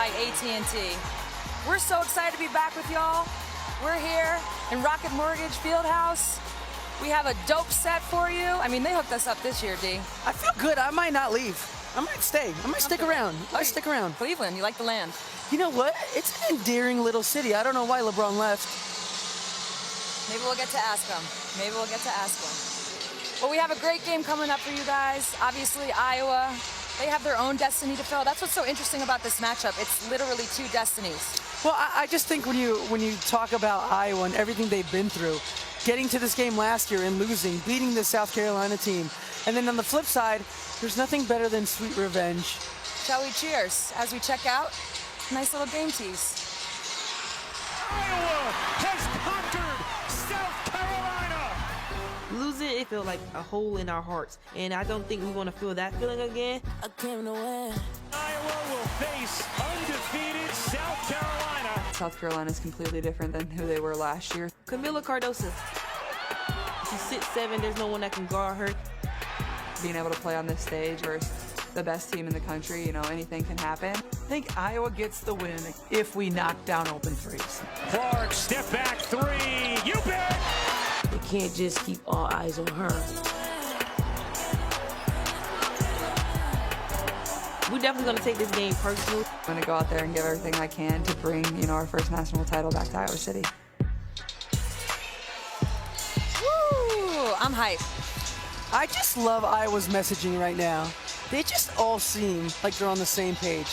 by AT&T. We're so excited to be back with y'all. We're here in Rocket Mortgage Fieldhouse. We have a dope set for you. I mean, they hooked us up this year, D. I feel good. I might not leave. I might stay. I might stick around. I might stick around. Cleveland, you like the land. You know what? It's an endearing little city. I don't know why LeBron left. Maybe we'll get to ask him. Maybe we'll get to ask him. Well, we have a great game coming up for you guys. Obviously, Iowa, they have their own destiny to fill. That's what's so interesting about this matchup. It's literally two destinies. Well, I just think when you talk about Iowa and everything they've been through, getting to this game last year and losing, beating the South Carolina team, and then on the flip side, there's nothing better than sweet revenge. Shall we cheers as we check out? Nice little game tease. Iowa has conquered South Carolina. Losing, it feels like a hole in our hearts, and I don't think we want to feel that feeling again. I came to win. Iowa will face undefeated South Carolina. South Carolina is completely different than who they were last year. Camila Cardoso, she's 6'7", there's no one that can guard her. Being able to play on this stage versus the best team in the country, you know, anything can happen. I think Iowa gets the win if we knock down open threes. Clark, step back three. You bet. We can't just keep all eyes on her. We're definitely going to take this game personal. I'm going to go out there and give everything I can to bring, you know, our first national title back to Iowa City. Woo! I'm hyped. I just love Iowa's messaging right now. They just all seem like they're on the same page.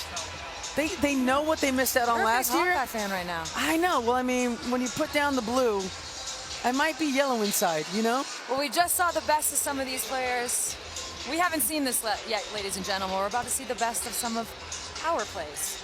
They know what they missed out on last year. You're a big Hawkeye fan right now. I know. Well, I mean, when you put down the blue, I might be yellow inside, you know? Well, we just saw the best of some of these players. We haven't seen this yet, ladies and gentlemen. We're about to see the best of some of our plays.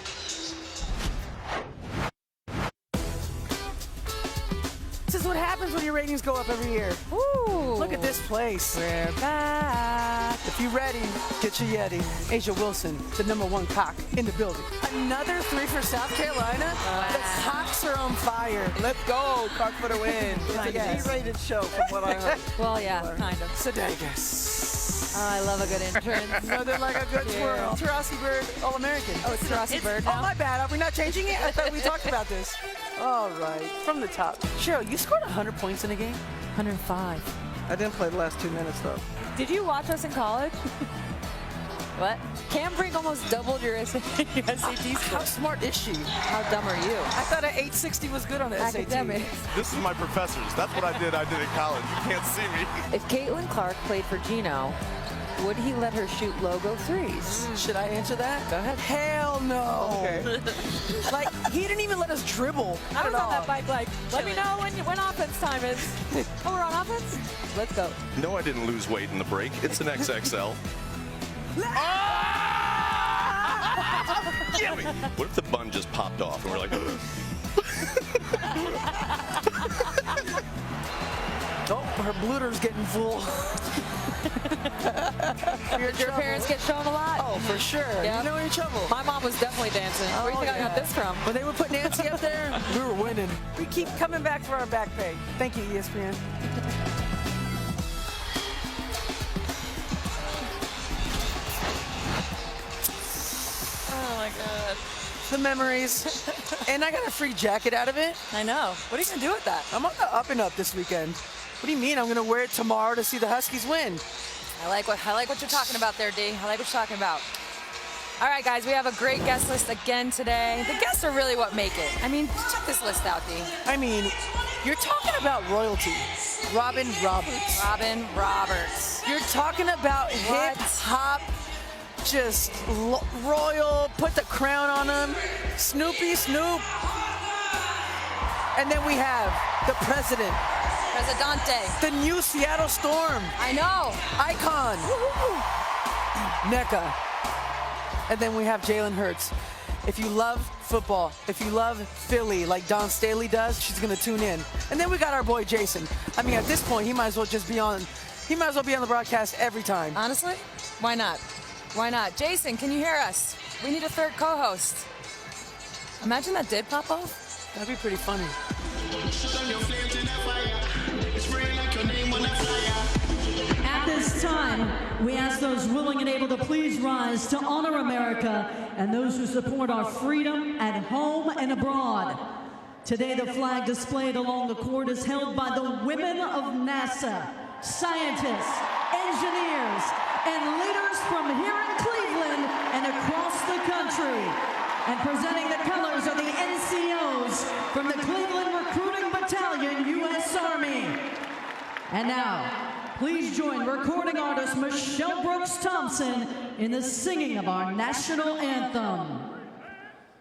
This is what happens when your ratings go up every year. Ooh. Look at this place. We're back. If you're ready, get your Yeti. Asia Wilson, the #1 cock in the building. Another three for South Carolina. Wow. The cocks are on fire. Let's go, cock for the win. It's a G-rated show from what I heard. Well, yeah, kind of. Sudeikis. Oh, I love a good entrance. Nothing like a good swirl. Taurasi Bird, All-American. Oh, it's Taurasi Bird Oh, now? my bad. Are we not changing it? I thought we talked about this. All right, from the top. Cheryl, you scored 100 points in a game? 105. I didn't play the last 2 minutes, though. Did you watch us in college? What? Cam Brink almost doubled your SAT How score. smart is she? How dumb are you? I thought an 860 was good on the Academics. SAT. This is my professors. That's what I did in college. You can't see me. If Caitlin Clark played for Gino, would he let her shoot logo threes? Should I answer that? Go ahead. Hell no. Okay. Like, he didn't even let us dribble. I was on that bike like, let me know when offense time is. Oh, we're on offense? Let's go. No, I didn't lose weight in the break. It's an XXL. Get me. What if the bun just popped off and we're like, Oh, her blooter's getting full. Your parents get shown a lot? Oh, for sure. Yep. You know you're in trouble. My mom was definitely dancing. Where do you think I got this from? When they would put Nancy up there, we were winning. We keep coming back for our back pay. Thank you, ESPN. Oh my God. The memories. And I got a free jacket out of it. I know. What are you going to do with that? I'm on the up and up this weekend. What do you mean? I'm going to wear it tomorrow to see the Huskies win. I like what you're talking about there, D. I like what you're talking about. All right, guys, we have a great guest list again today. The guests are really what make it. I mean, check this list out, D. I mean, you're talking about royalty. Robin Roberts. Robin Roberts. You're talking about What? hip-hop, just royal, put the crown on him. Snoopy Snoop. And then we have the president. Presidente. The new Seattle Storm. I know. Icon. Nneka. And then we have Jalen Hurts. If you love football, if you love Philly like Don Staley does, she's gonna tune in. And then we got our boy Jason. I mean, at this point, he might as well be on the broadcast every time. Honestly, why not? Why not? Jason, can you hear us? We need a third co-host. Imagine that did pop off. That'd be pretty funny. At this this time, we ask those willing and able to please rise to honor America and those who support our freedom at home and abroad. Today, the flag displayed along the court is held by the women of NASA, scientists, engineers, and leaders from here in Cleveland and across the country. And presenting the colors are the NCOs from the Cleveland Recruiting Battalion, U.S. Army. And now, please join recording artist Michelle Brooks Thompson in the singing of our national anthem.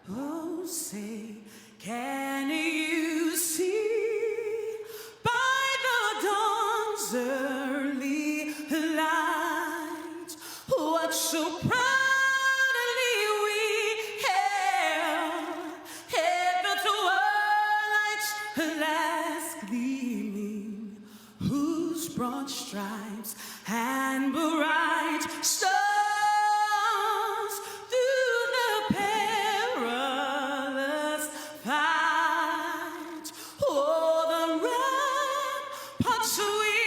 Oh, say, can you see by the dawn's early light what so proudly we hailed the twilight's last gleaming, whose broad stripes and bright stars through the perilous fight, o'er the ramparts we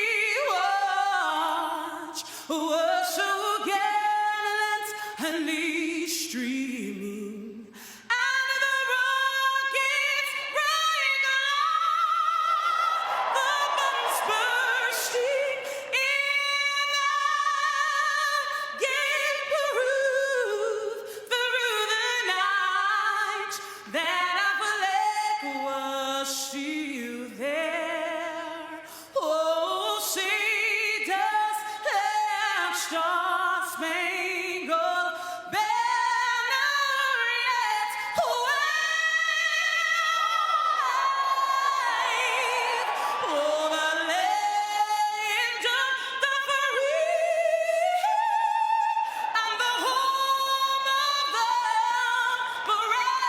watch were so gallantly streaming, and the rockets rang aloud, the bombs bursting in gave proof through the night that our flag was still there. Oh, say does that star-spangled banner yet wave o'er the land of the free and the home of the brave?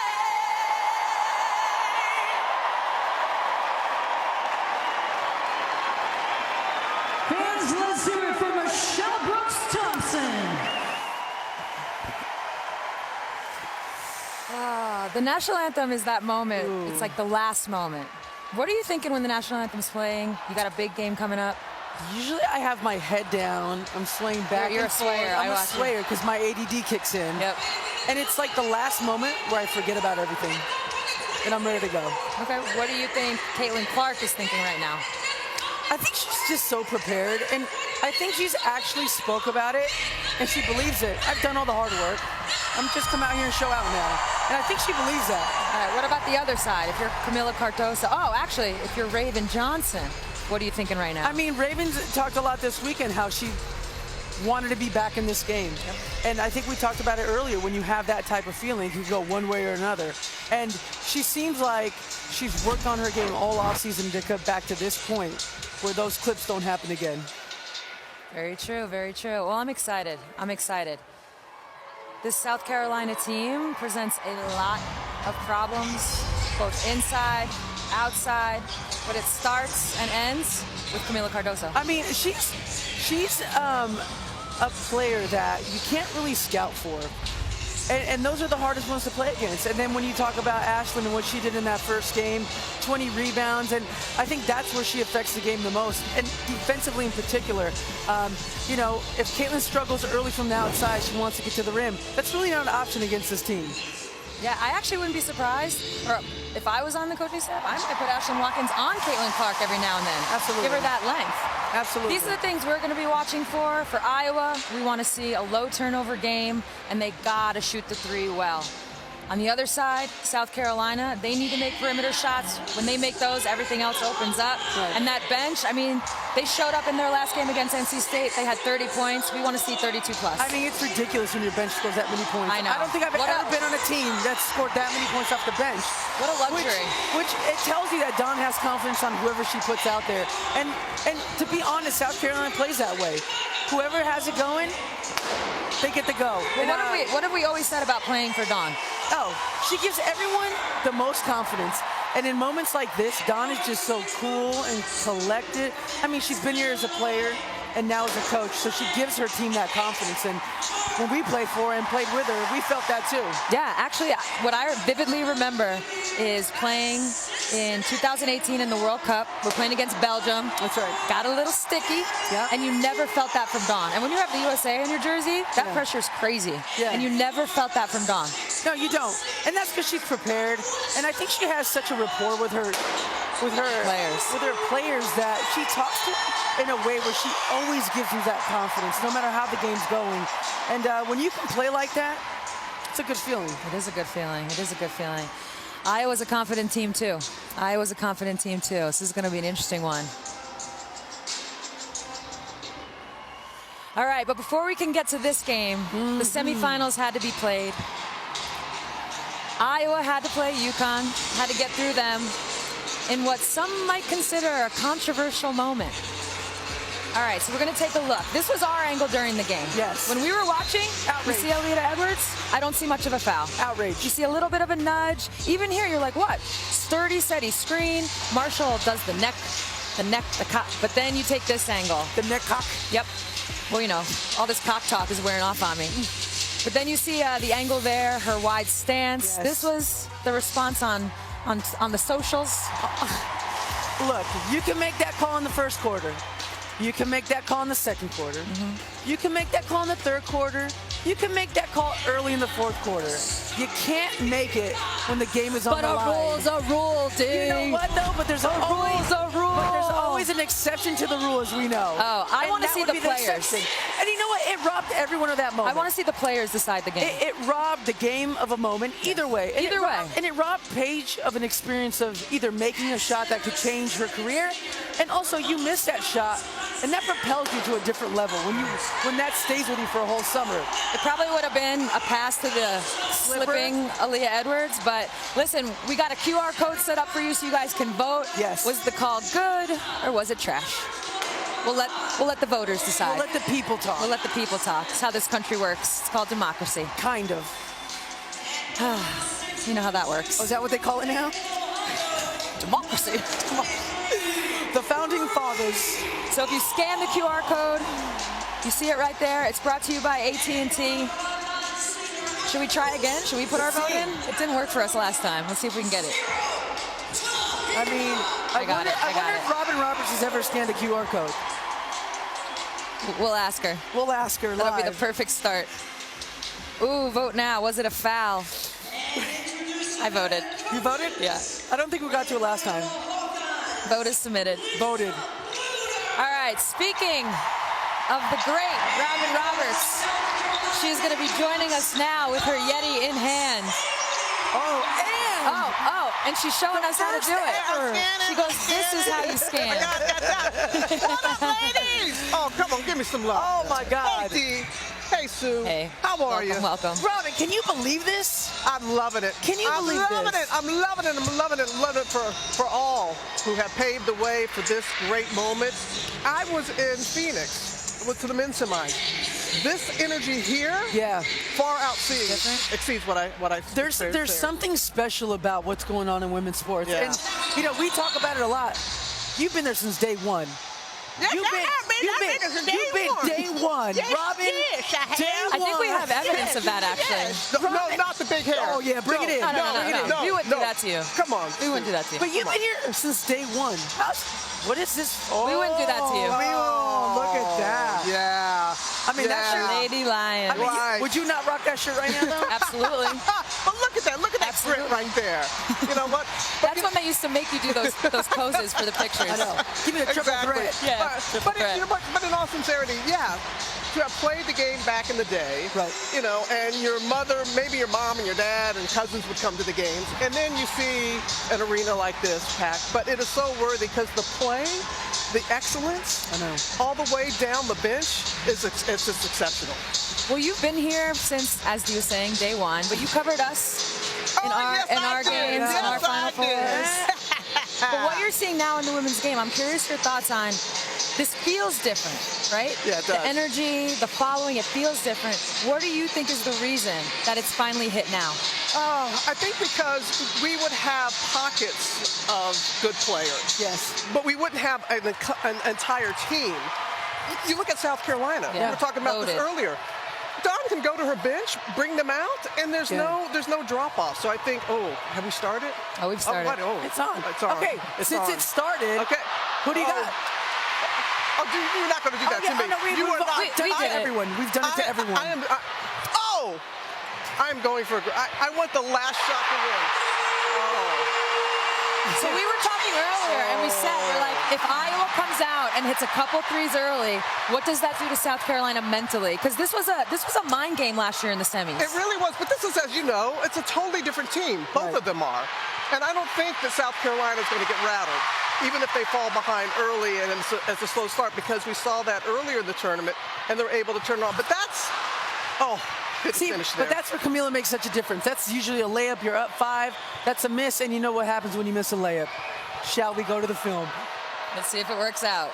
Fans, let's hear it for Michelle Brooks Thompson. The national anthem is that moment. It's like the last moment. What are you thinking when the national anthem's playing? You got a big game coming up. Usually I have my head down. I'm swaying back You're and a swayer. forth. I'm I a watch you. swayer because my ADD kicks in. Yep. And it's like the last moment where I forget about everything. And I'm ready to go. Okay, what do you think Caitlin Clark is thinking right now? I think she's just so prepared. And I think she's actually spoke about it. And she believes it. I've done all the hard work. I'm just come out here and show out now. And I think she believes that. All right, what about the other side? If you're Camila Cardoso, actually, if you're Raven Johnson, what are you thinking right now? I mean, Ravens talked a lot this weekend how she wanted to be back in this game. Yep. And I think we talked about it earlier. When you have that type of feeling, you can go one way or another. And she seems like she's worked on her game all offseason to come back to this point where those clips don't happen again. Very true, very true. Well, I'm excited. I'm excited. This South Carolina team presents a lot of problems, both inside, outside, but it starts and ends with Camila Cardoso. I mean, she's a player that you can't really scout for. And those are the hardest ones to play against. And then when you talk about Ashlyn and what she did in that first game, 20 rebounds, and I think that's where she affects the game the most. And defensively in particular, you know, if Caitlin struggles early from the outside, she wants to get to the rim. That's really not an option against this team. Yeah, I actually wouldn't be surprised, or if I was on the coaching staff, I might put Ashlyn Watkins on Caitlin Clark every now and then. Absolutely. Give her that length. Absolutely. These are the things we're going to be watching for. For Iowa, we want to see a low turnover game, and they got to shoot the three well. On the other side, South Carolina, they need to make perimeter shots. When they make those, everything else opens up. Right. And that bench, I mean, they showed up in their last game against NC State. They had 30 points. We want to see 32 plus. I mean, it's ridiculous when your bench scores that many points. I know. I don't think I've ever been on a team that scored that many points off the bench. What a luxury. Which it tells you that Dawn has confidence on whoever she puts out there. And to be honest, South Carolina plays that way. Whoever has it going, they get to go. Well, what have we always said about playing for Dawn? Oh, she gives everyone the most confidence. And in moments like this, Dawn is just so cool and collected. I mean, she's been here as a player and now as a coach, so she gives her team that confidence. And when we played for her and played with her, we felt that too. Yeah, actually, what I vividly remember is playing in 2018 in the World Cup. We're playing against Belgium. That's right. Got a little sticky. Yeah. And you never felt that from Dawn. And when you have the USA on your jersey, that pressure is crazy. Yeah. And you never felt that from Dawn. No, you don't. And that's because she's prepared. And I think she has such a rapport with her players that she talks to in a way where she always gives you that confidence, no matter how the game's going. And when you can play like that, it's a good feeling. It is a good feeling. It is a good feeling. Iowa's a confident team, too. Iowa's a confident team, too. This is going to be an interesting one. All right, but before we can get to this game, the semifinals had to be played. Iowa had to play UConn, had to get through them in what some might consider a controversial moment. All right, so we're going to take a look. This was our angle during the game. Yes. When we were watching, we see Aaliyah Edwards. I don't see much of a foul. Outrage. You see a little bit of a nudge. Even here, you're like, what? Sturdy, steady screen. Marshall does the neck, the cock. But then you take this angle. The neck cock. Yep. Well, you know, all this cock talk is wearing off on me. But then you see the angle there, her wide stance. Yes. This was the response on the socials. Look, you can make that call in the first quarter. You can make that call in the second quarter. You can make that call in the third quarter. You can make that call early in the fourth quarter. You can't make it when the game is on the line. But a rule's a rule, dude. You know what, though? But there's always a rule. But there's always an exception to the rule, as we know. Oh, I want to see the players. And you know what? It robbed everyone of that moment. I want to see the players decide the game. It robbed the game of a moment either way. And Either way. And it robbed Paige of an experience of either making a shot that could change her career, and also you miss that shot, and that propels you to a different level when that stays with you for a whole summer. It probably would have been a pass to the slipping Aaliyah Edwards, but listen, we got a QR code set up for you so you guys can vote. Yes. Was the call good or was it trash? We'll let the voters decide. We'll let the people talk. We'll let the people talk. It's how this country works. It's called democracy. Kind of. You know how that works. Oh, is that what they call it now? Democracy. The founding fathers. So if you scan the QR code, you see it right there. It's brought to you by AT&T. Should we try again? Should we put our vote in? It didn't work for us last time. Let's see if we can get it. I mean, I wonder if Robin Roberts has ever scanned a QR code. We'll ask her. We'll ask her live. That'll be the perfect start. Ooh, vote now. Was it a foul? I voted. You voted? Yeah. I don't think we got to it last time. Vote is submitted. Voted. All right, speaking of the great Robin Roberts, she's going to be joining us now with her Yeti in hand. And she's showing us how to do it. She goes, this is how you scan. What up, ladies? Oh, come on, give me some love. Oh, my God. Hey, D. Hey, Sue. Hey. How are you? Welcome. Robin, can you believe this? I'm loving it. Can you believe this? I'm loving it. I'm loving it. I'm loving it. Loving it for all who have paved the way for this great moment. I was in Phoenix to the men's semis. This energy here, far exceeds what I. There's something special about what's going on in women's sports, and you know we talk about it a lot. You've been there since day one. Yes, You've been day one. Yes, Robin, yes, I have. day one. I think we have evidence of that, actually. Yes. No, not the big hair. Oh, yeah, bring it in. No. We wouldn't do that to you. Come on. We wouldn't do that to you. But you've been here since day one. What is this? We wouldn't do that to you. Look at that. Yeah. I mean, that shirt. Lady Lion. I mean, would you not rock that shirt right now, though? Absolutely. But look at that. Look at that grit right there. You know what? That's when they used to make you do those poses for the pictures. I know. Give me the triple threat. Yeah. But in all sincerity, to have played the game back in the day, right? You know, and your mother, maybe your mom and your dad and cousins would come to the games, and then you see an arena like this packed. But it is so worthy because the play, the excellence, all the way down the bench it's just exceptional. Well, you've been here since, as you were saying, day one, but you covered us in our games, in our Final Fours. But what you're seeing now in the women's game, I'm curious your thoughts on. This feels different, right? Yeah, it does. The energy, the following, it feels different. What do you think is the reason that it's finally hit now? I think because we would have pockets of good players. Yes. But we wouldn't have an entire team. You look at South Carolina. We were talking about this earlier. Dawn can go to her bench, bring them out, and there's no drop off. So I think, have we started? Oh, we've started. It's on. It's on. Okay, since it started, okay, who do you got? You're not going to do that to me. We've done it to everyone. We've done it to everyone. I'm going for. I want the last shot to win. So we were talking earlier, and we said, we're like, if Iowa comes out and hits a couple threes early, what does that do to South Carolina mentally? Because this was a mind game last year in the semis. It really was, but this is, as you know, it's a totally different team. Both of them are. And I don't think that South Carolina is going to get rattled, even if they fall behind early and it's a slow start, because we saw that earlier in the tournament, and they're able to turn it on. But that's, finish there. But that's where Camila makes such a difference. That's usually a layup. You're up 5. That's a miss, and you know what happens when you miss a layup. Shall we go to the film? Let's see if it works out.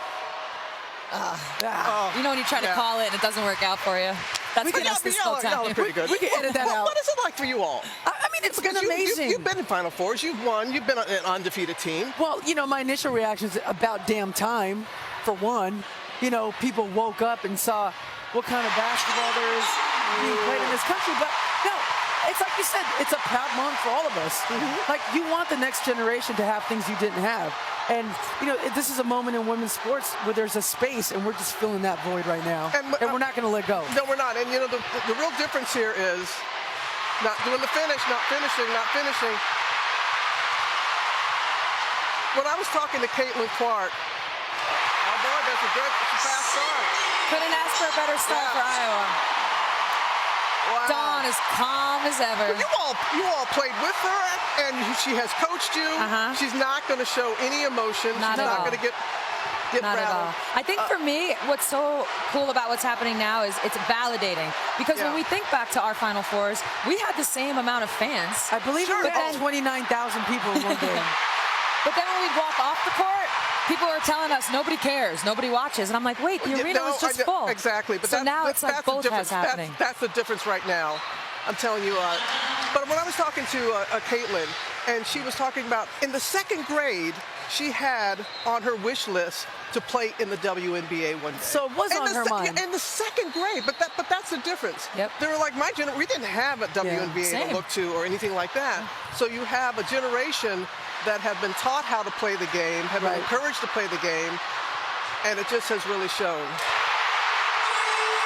You know when you try to call it and it doesn't work out for you? That's when us this whole time. Pretty good. We can edit that out. What is it like for you all? I mean, it's been amazing. You've been in Final Fours. You've won. You've been an undefeated team. Well, my initial reaction is about damn time, for one. People woke up and saw what kind of basketball there is being played in this country. But, no, it's like you said, it's a proud moment for all of us. Like, you want the next generation to have things you didn't have. And, this is a moment in women's sports where there's a space, and we're just filling that void right now. And we're not going to let go. No, we're not. And, the real difference here is not doing the finish, not finishing. When I was talking to Caitlin Clark, that's a fast start. Couldn't ask for a better start for Iowa. Wow. Dawn is calm as ever. Well, you all played with her, and she has coached you. She's not going to show any emotion. Not She's at not all. going to get Not rattled. at all. I think for me, what's so cool about what's happening now is it's validating. Because when we think back to our Final Fours, we had the same amount of fans. I believe we had 29,000 people in one game. But then when we'd walk off the court, people are telling us nobody cares, nobody watches. And I'm like, wait, the arena was just full. Exactly. But so now it's like both has happening. That's the difference right now. I'm telling you. But when I was talking to Caitlin, and she was talking about in the second grade, she had on her wish list to play in the WNBA one day. So it was on her mind. In the second grade, but that's the difference. Yep. They were like, we didn't have a WNBA to look to or anything like that. So you have a generation that have been taught how to play the game, have been encouraged to play the game, and it just has really shown.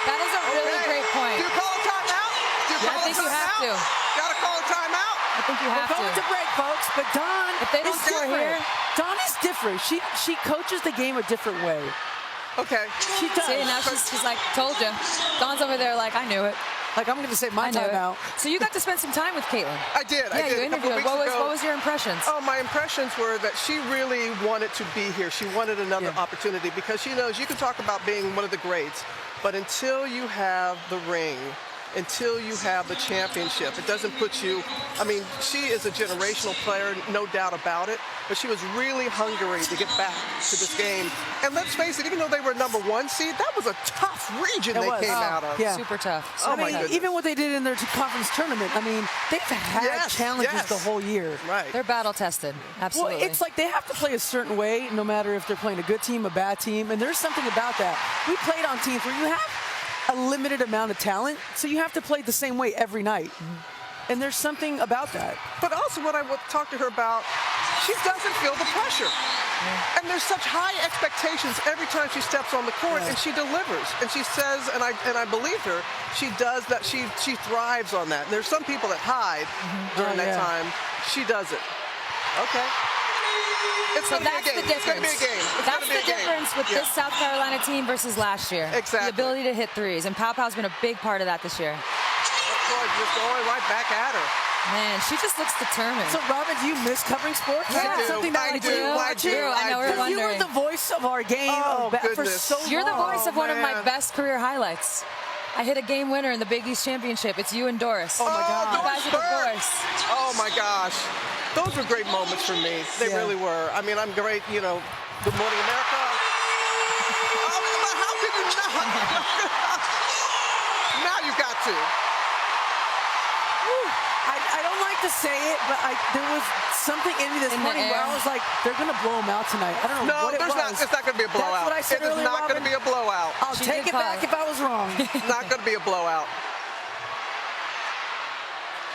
That is a really great point. Do you call a timeout? I think you have to. Got to call a timeout? I think you have We're going to break, folks, but Dawn If they don't is score different. here. Dawn is different. She coaches the game a different way. Okay. She does. See, now she's like, told you. Dawn's over there like, I knew it. Like, I'm going to say my I knew it. timeout. So you got to spend some time with Caitlin. I did. Yeah, you interviewed her. What was your impressions? Oh, my impressions were that she really wanted to be here. She wanted another opportunity because she knows you can talk about being one of the greats, but until you have the ring, until you have the championship, it doesn't put you. I mean, she is a generational player, no doubt about it, but she was really hungry to get back to this game. And let's face it, even though they were number 1 seed, that was a tough region they came out of. Yeah. Super tough. Oh, my goodness. Even what they did in their conference tournament, I mean, they've had challenges the whole year. Right. They're battle tested. Absolutely. Well, it's like they have to play a certain way, no matter if they're playing a good team, a bad team, and there's something about that. We played on teams where you have a limited amount of talent, so you have to play the same way every night. And there's something about that. But also what I would talk to her about, she doesn't feel the pressure. And there's such high expectations every time she steps on the court, and she delivers. And she says, and I believe her, she does that, she thrives on that. And there's some people that hide during that time. She does it. Okay. It's So going to be a that's game. the difference. It's going to be a game. That's the difference with this South Carolina team versus last year. Exactly. The ability to hit threes. And Pow Pow's been a big part of that this year. Just going right back at her. Man, she just looks determined. So, Robin, do you miss covering sports? Yeah. Something that I do. I know we're You were wondering. the voice of our game for goodness. so long. You're the voice of one of my man. best career highlights. I hit a game winner in the Big East Championship. It's you and Doris. Oh, my God. You guys are the voice. Oh, my gosh. Those were great moments for me. They really were. I mean, I'm great, Good Morning America. How could you not? Now you got to. I don't like to say it, but there was something in me this morning where I was like, they're going to blow them out tonight. I don't know what it was. It's not going to be a blowout. That's what I said earlier, It is not going to be a blowout. I'll take it back if I was wrong. It's not going to be a blowout.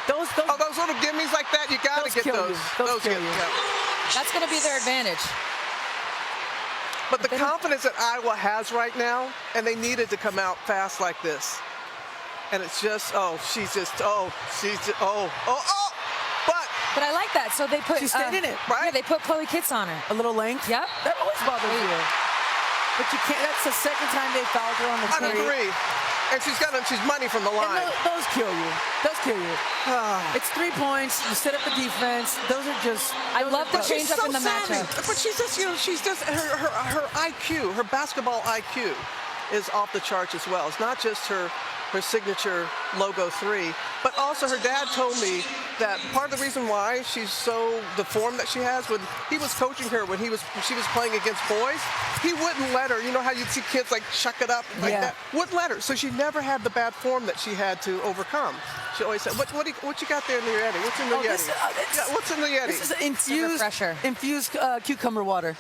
Those little gimmies like that, you got to get those. Those kill you. That's going to be their advantage. But the confidence that Iowa has right now, and they needed to come out fast like this. And it's just, but But I like that. So they put. She stayed in it, right? Yeah, they put Chloe Kitts on her. A little length. Yep. That always bothers you. But you can't. That's the second time they fouled her on the three. And she's money from the line. And those kill you. Those kill you. It's 3 points. You set up the defense. Those are just. I love the change up in the matchup. But she's just, her IQ, her basketball IQ is off the charts as well. It's not just her signature logo three, but also her dad told me that part of the reason why she's the form that she has, when he was coaching her, when she was playing against boys, he wouldn't let her. You know how you'd see kids like chuck it up like that? Wouldn't let her. So she never had the bad form that she had to overcome. She always said, what you got there in the Yeti? What's in the Yeti? What's in the Yeti? This is infused cucumber water.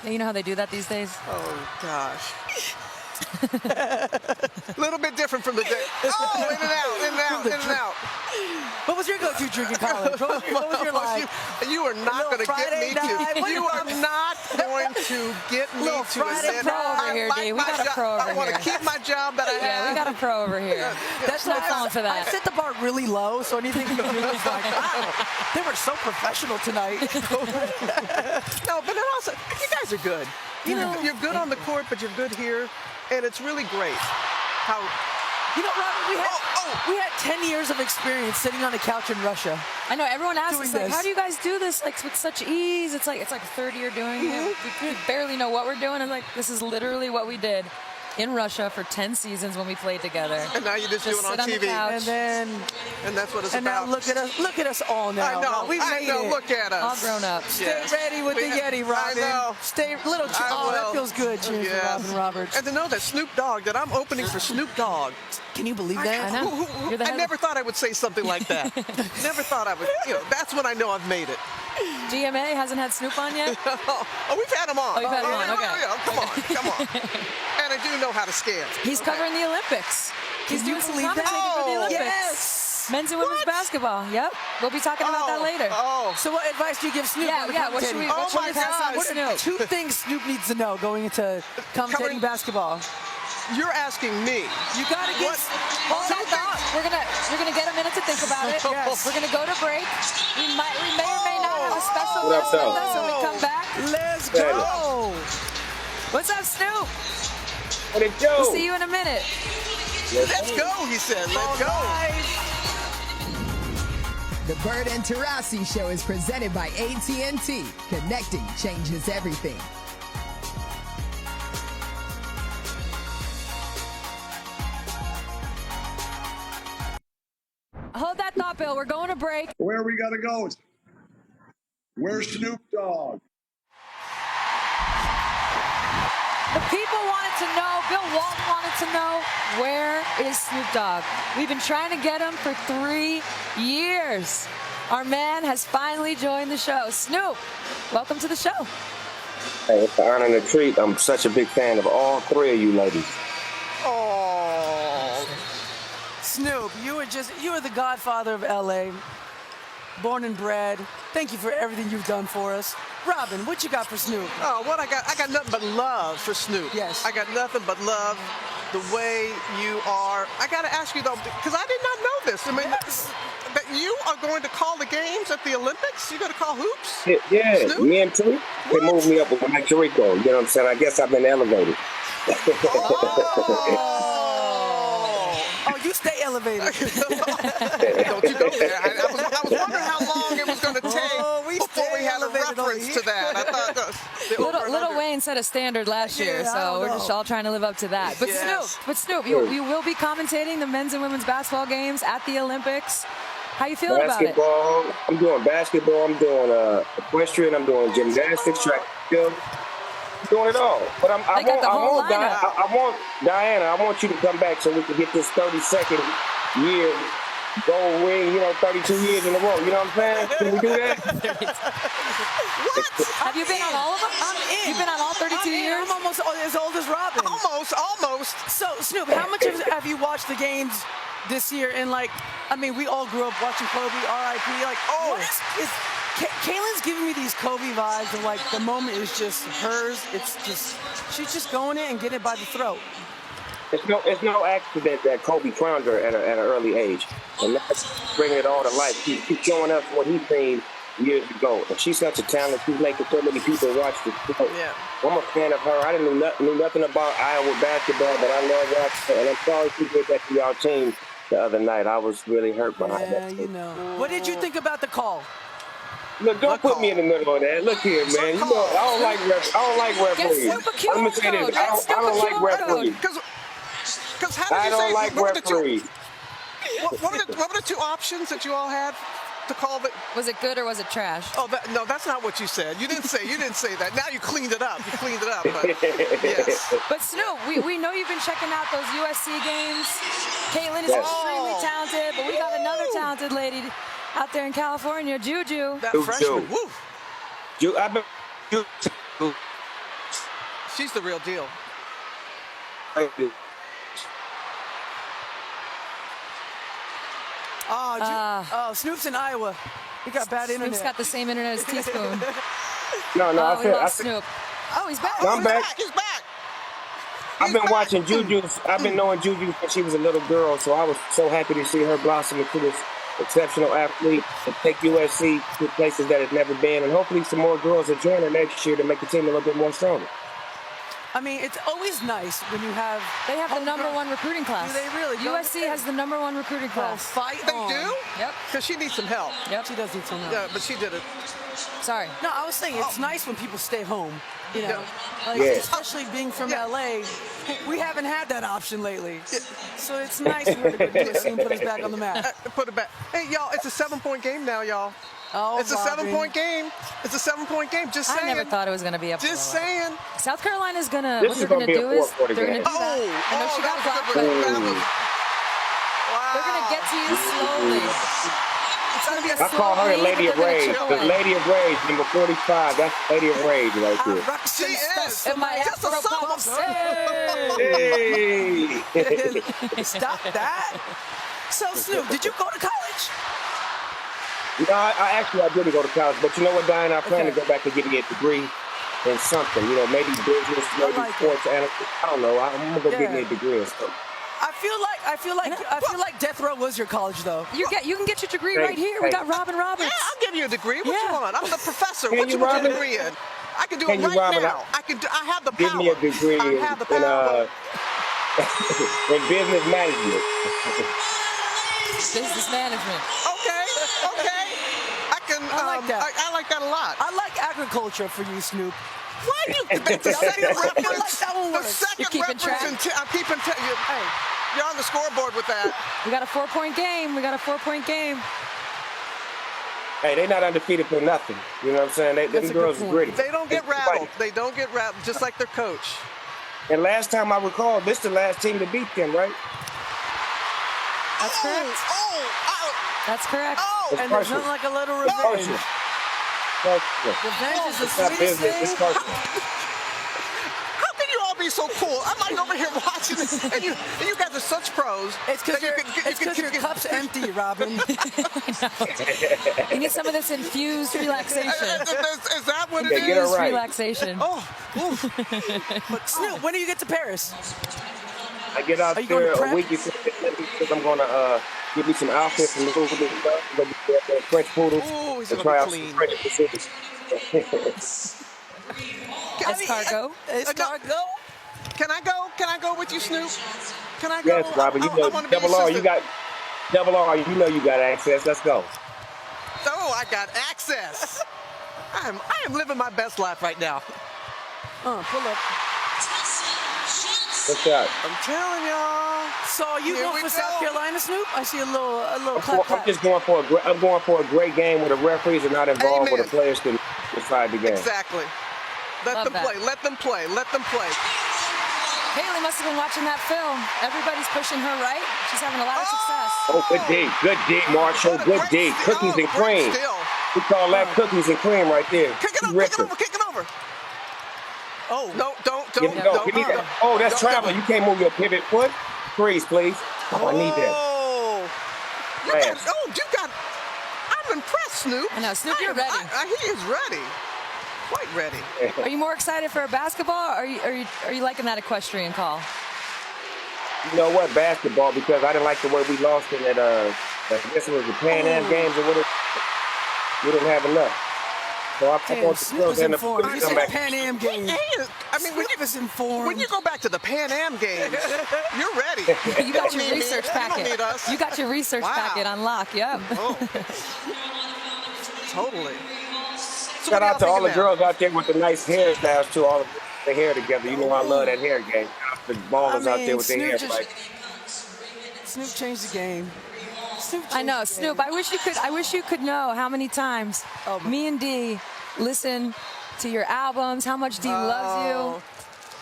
You know how they do that these days? Oh, gosh. A little bit different from the day. Oh, in and out, in and out, in and out. What was your go-to drink in college? What was your life? You are not going to get me to. You are not going to get me to. Friday pro over here, D. We got a pro over here. I want to keep my job that I have. Yeah, we got a pro over here. That's no falling for that. I set the bar really low, so anything you do is like, wow, they were so professional tonight. No, but then also, you guys are good. You know, you're good on the court, but you're good here. And it's really great how, Robert, we had 10 years of experience sitting on a couch in Russia. I know, everyone asks us, like, this. how do you guys do this like with such ease? It's like a third year doing it. We barely know what we're doing. And like, this is literally what we did in Russia for 10 seasons when we played together. And now you just do it on TV. And that's what it's about. Now look at us all now. I know. We've made it. Look at us. All grown up. Stay ready with the Yeti, Robin. I know. Stay little. Oh, that feels good. Cheers for Robin Roberts. And to know that Snoop Dogg, that I'm opening for Snoop Dogg. Can you believe that? I know. I never thought I would say something like that. Never thought I would. That's when I know I've made it. GMA hasn't had Snoop on yet? Oh, we've had him on. Oh, you've had him on, okay. Come on. And I do know how to scam. He's covering the Olympics. He's doing some commentating for the Olympics. Yes. Men's and women's basketball. Yep. We'll be talking about that later. So what advice do you give Snoop? Yeah. What should we pass on to Snoop? Two things Snoop needs to know going into commentating basketball. You're asking me. You got to get. Hold that thought. You're gonna get a minute to think about it. Yes. We're gonna go to break. We may or may not have a special guest with us when we come back. Let's go. What's up, Snoop? What it do? We'll see you in a minute. Let's go, he said. Let's go. The Bird and Taurasi Show is presented by AT&T. Connecting changes everything. Hold that thought, Bill. We're going to break. Where are we going to go? Where's Snoop Dogg? The people wanted to know, Bill Walton wanted to know, where is Snoop Dogg? We've been trying to get him for 3 years. Our man has finally joined the show. Snoop, welcome to the show. Hey, it's an honor and a treat. I'm such a big fan of all three of you ladies. Oh, Snoop, you are the godfather of LA. Born and bred. Thank you for everything you've done for us. Robin, what you got for Snoop? Oh, what I got nothing but love for Snoop. Yes. I got nothing but love the way you are. I got to ask you, though, because I did not know this. I mean, that you are going to call the games at the Olympics? You're going to call hoops? Yeah, Snoop? me and Tariq. They moved me up with Mike Tirico. You know what I'm saying? I guess I've been elevated. Oh, you stay elevated. Don't you go there. I was wondering how long it was going to take before we had a reference to that. I thought Little Wayne set a standard last year, so we're just all trying to live up to that. But Snoop, you will be commentating the men's and women's basketball games at the Olympics. How you feeling about it? I'm doing basketball. I'm doing equestrian. I'm doing gymnastics, track and field. Doing it all, but I want Diana. I want you to come back so we can get this 32nd year gold ring. 32 years in a row. You know what I'm saying? Can we do that? What? Have you been on all of them? I'm in. You've been on all 32 years? I'm almost as old as Robin. Almost. So, Snoop, how much have you watched the games this year, and like, I mean, we all grew up watching Kobe, R.I.P. Like, what is Kaylin's giving me these Kobe vibes of like the moment is just hers. It's just she's just going in and getting it by the throat. It's no accident that Kobe crowned her at an early age, and that's bringing it all to life. He's showing us what he seen years ago, and she's such a talent. She's making so many people watch the show. Yeah. I'm a fan of her. I didn't knew nothing about Iowa basketball, but I love watching her, and I'm sorry she did that to y'all team the other night. I was really hurt behind that. Yeah, you know. What did you think about the call? Look, don't put me in the middle of that. Look here, man. You know, I don't like referees. I'm gonna say this. I don't like referees. Because how did I you don't say, like referees. What were the two options that you all had to call it? Was it good or was it trash? Oh, no, that's not what you said. You didn't say that. Now you cleaned it up. But yes. But Snoop, we know you've been checking out those USC games. Caitlin is extremely talented, but we got another talented lady out there in California, Juju. That freshman. Woo. She's the real deal. Snoop's in Iowa. He got bad internet. Snoop's got the same internet as Teaspoon. No, we lost Snoop. Oh, he's back. I'm back. He's back. I've been watching Juju. I've been knowing Juju since she was a little girl, so I was so happy to see her blossom into this exceptional athlete and take USC to places that it's never been, and hopefully some more girls will join her next year to make the team a little bit more stronger. I mean, it's always nice when you have... They have the number one recruiting class. Do they really? USC has the number one recruiting class. They do? Yep. Because she needs some help. Yep. She does need some help. Yeah, but she did it. Sorry. No, I was saying it's nice when people stay home. You know, especially being from LA, we haven't had that option lately. So it's nice for her to go to USC and put us back on the map. Put it back. Hey, y'all, it's a 7-point game now, y'all. Oh, it's a 7-point game. It's a 7-point game. Just saying. I never thought it was going to be up. Just saying. South Carolina's going to. What they're going to do is they're going to do that. I know she got blocked. Wow. They're going to get to you slowly. It's going to be a I call her the Lady of Rage. The Lady of Rage, number 45. That's Lady of Rage right there. She is. And my Afro pop. Hey. Stop that. So, Snoop, did you go to college? You know, I didn't go to college, but you know what, Diana? I plan to go back and get me a degree in something. You know, maybe business, maybe sports analyst. I don't know. I'm gonna go get me a degree or something. I feel like Death Row was your college, though. You can get your degree right here. We got Robin Roberts. Yeah, I'll give you a degree. What you want? I'm the professor. What you want your degree in? I can do it right now. I have the power. Give me a degree in business management. Business management. Okay. I like that. I like that a lot. I like agriculture for you, Snoop. Why do you the second reference? You're keeping track. I'm keeping hey, you're on the scoreboard with that. We got a 4-point game. Hey, they're not undefeated for nothing. You know what I'm saying? Them girls are gritty. They don't get rattled. They don't get rattled, just like their coach. And last time I recall, this is the last team to beat them, right? That's correct. That's correct. And there's nothing like a little revenge. Revenge is the sweetest thing. How can you all be so cool? I'm like over here watching this, and you guys are such pros. It's because your cup's empty, Robin. You need some of this infused relaxation. Is that what it is? Get it right. Relaxation. But Snoop, when do you get to Paris? I get out there a week because I'm going to get me some outfits and go get French poodles and try out some French specifics. Escargot? Can I go? Can I go with you, Snoop? Can I go? Yes, Robin. You know, double R. You got You know you got access. Let's go. Oh, I got access. I am living my best life right now. Pull up. What's that? I'm telling y'all. So are you going for South Carolina, Snoop? I see a little clap. I'm just going for a great game where the referees are not involved, where the players can decide the game. Exactly. Let them play. Let them play. Let them play. Haley must have been watching that film. Everybody's pushing her right. She's having a lot of success. Oh, good D. Good D, Marshall. Good D. Cookies and cream. We call that cookies and cream right there. Kick it over. Oh, don't. Oh, that's traveling. You can't move your pivot foot. Freeze, please. Oh, I need that. fast. I'm impressed, Snoop. I know, Snoop, you're ready. He is ready. Quite ready. Are you more excited for basketball, or are you liking that equestrian call? You know what? Basketball, because I didn't like the way we lost in that, I guess it was the Pan Am games or whatever. We didn't have enough. So I want the girls in the come back. Pan Am games. I mean, when you go back to the Pan Am games, you're ready. You got your research packet. You don't need us. You got your research packet on lock. Yep. Oh. Totally. So shout out to all the girls out there with the nice hairstyles too. All the hair together. You know I love that hair game. The ballers out there with their hair. Snoop changed the game. I know, Snoop. I wish you could know how many times me and D listen to your albums, how much D loves you.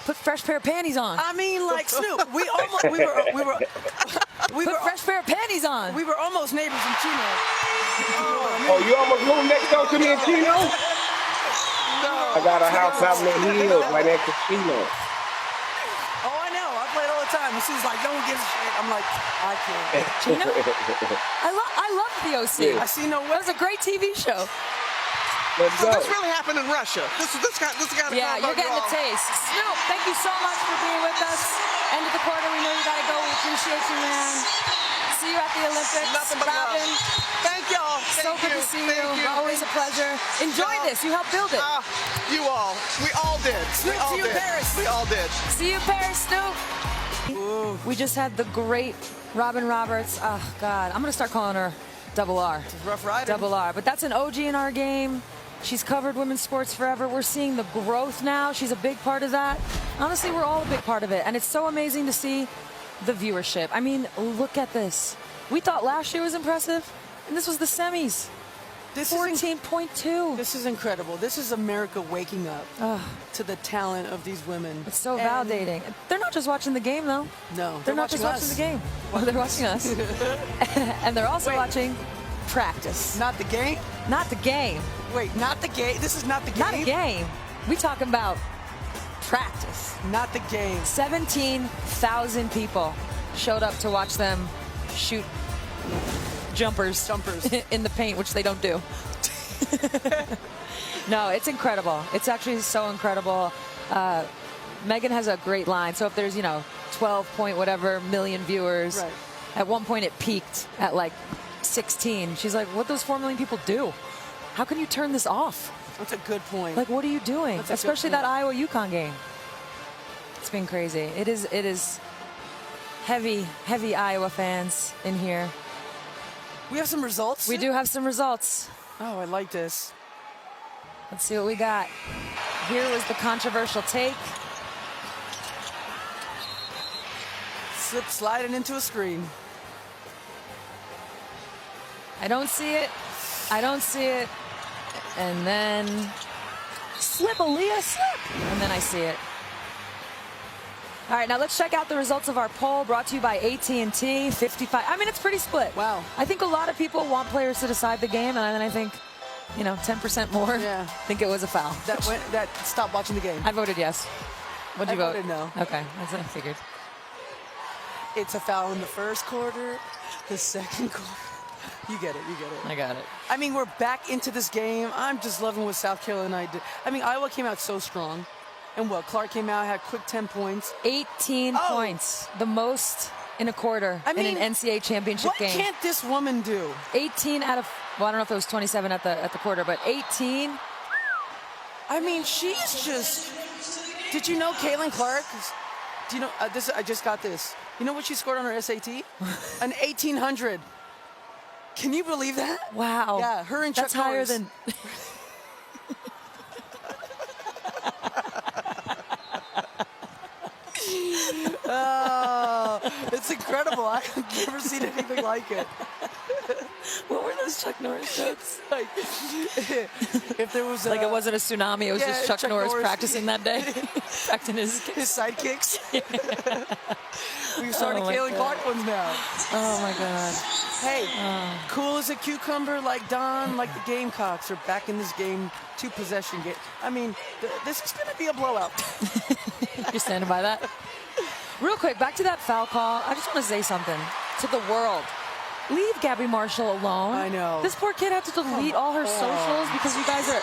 Put fresh pair of panties on. I mean, like Snoop, we put fresh pair of panties on. We were almost neighbors in Chino. Oh, you almost moved next door to me in Chino? No. I got a house out in the hills right next to Chino. Oh, I know. I play it all the time. And she's like, "Don't give a shit." I'm like, I can't. Chino? I love the OC. Yeah. I see no. That was a great TV show. Let's so go. this really happened in Russia. This got yeah, you're getting the taste. Snoop, thank you so much for being with us. End of the quarter, we know you gotta go. We appreciate you, man. See you at the Olympics. Nothing but Robin. Thank y'all. So good to see you. Always a pleasure. Enjoy this. You helped build it. You all. We all did. Snoop, see you in Paris. We all did. See you in Paris, Snoop. Ooh. We just had the great Robin Roberts. Oh God, I'm gonna start calling her Double R. It's a rough rider. Double R. But that's an OG in our game. She's covered women's sports forever. We're seeing the growth now. She's a big part of that. Honestly, we're all a big part of it. And it's so amazing to see the viewership. I mean, look at this. We thought last year was impressive, and this was the semis. This 14.2. This is incredible. This is America waking up to the talent of these women. It's so validating. They're not just watching the game, though. No, they're not just watching the game. Well, they're watching us. And they're also watching practice. Not the game? Not the game. Wait, not the game? This is not the game? Not a game. We talking about practice. Not the game. 17,000 people showed up to watch them shoot jumpers in the paint, which they don't do. No, it's incredible. It's actually so incredible. Megan has a great line. So if there's, 12 point whatever million viewers, right. At one point it peaked at like 16. She's like, what those 4 million people do? How can you turn this off? That's a good point. Like, what are you doing? That's especially that Iowa-UConn game. It's been crazy. It is heavy Iowa fans in here. We have some results? We do have some results. Oh, I like this. Let's see what we got. Here was the controversial take. Sliding into a screen. I don't see it. And then slip, Aaliyah, slip. And then I see it. All right, now let's check out the results of our poll brought to you by AT&T. 55. I mean, it's pretty split. Wow. I think a lot of people want players to decide the game, and then I think, 10% more think it was a foul. That stopped watching the game. I voted yes. What did you vote? I voted no. Okay, that's what I figured. It's a foul in the first quarter, the second quarter. You get it. I got it. I mean, we're back into this game. I'm just loving what South Carolina did. I mean, Iowa came out so strong. And Clark came out, had quick 10 points. 18 points. The most in a quarter in an NCAA championship game. What can't this woman do? 18 out of, I don't know if it was 27 at the quarter, but 18. I mean, she's just, did you know Caitlin Clark? Do you know, I just got this. You know what she scored on her SAT? An 1800. Can you believe that? Wow. Yeah, her and Chuck That's higher Norris. than... Oh, it's incredible. I've never seen anything like it. What were those Chuck Norris jokes? Like, if there was like it wasn't a tsunami, it was just Chuck Norris practicing that day. Practicing his sidekicks. We've started Caitlin Clark ones now. Oh my God. Hey, cool as a cucumber like Don, like the Gamecocks are back in this game, 2-possession game. I mean, this is going to be a blowout. You're standing by that? Real quick, back to that foul call. I just want to say something to the world. Leave Gabby Marshall alone. I know. This poor kid had to delete all her socials because you guys are...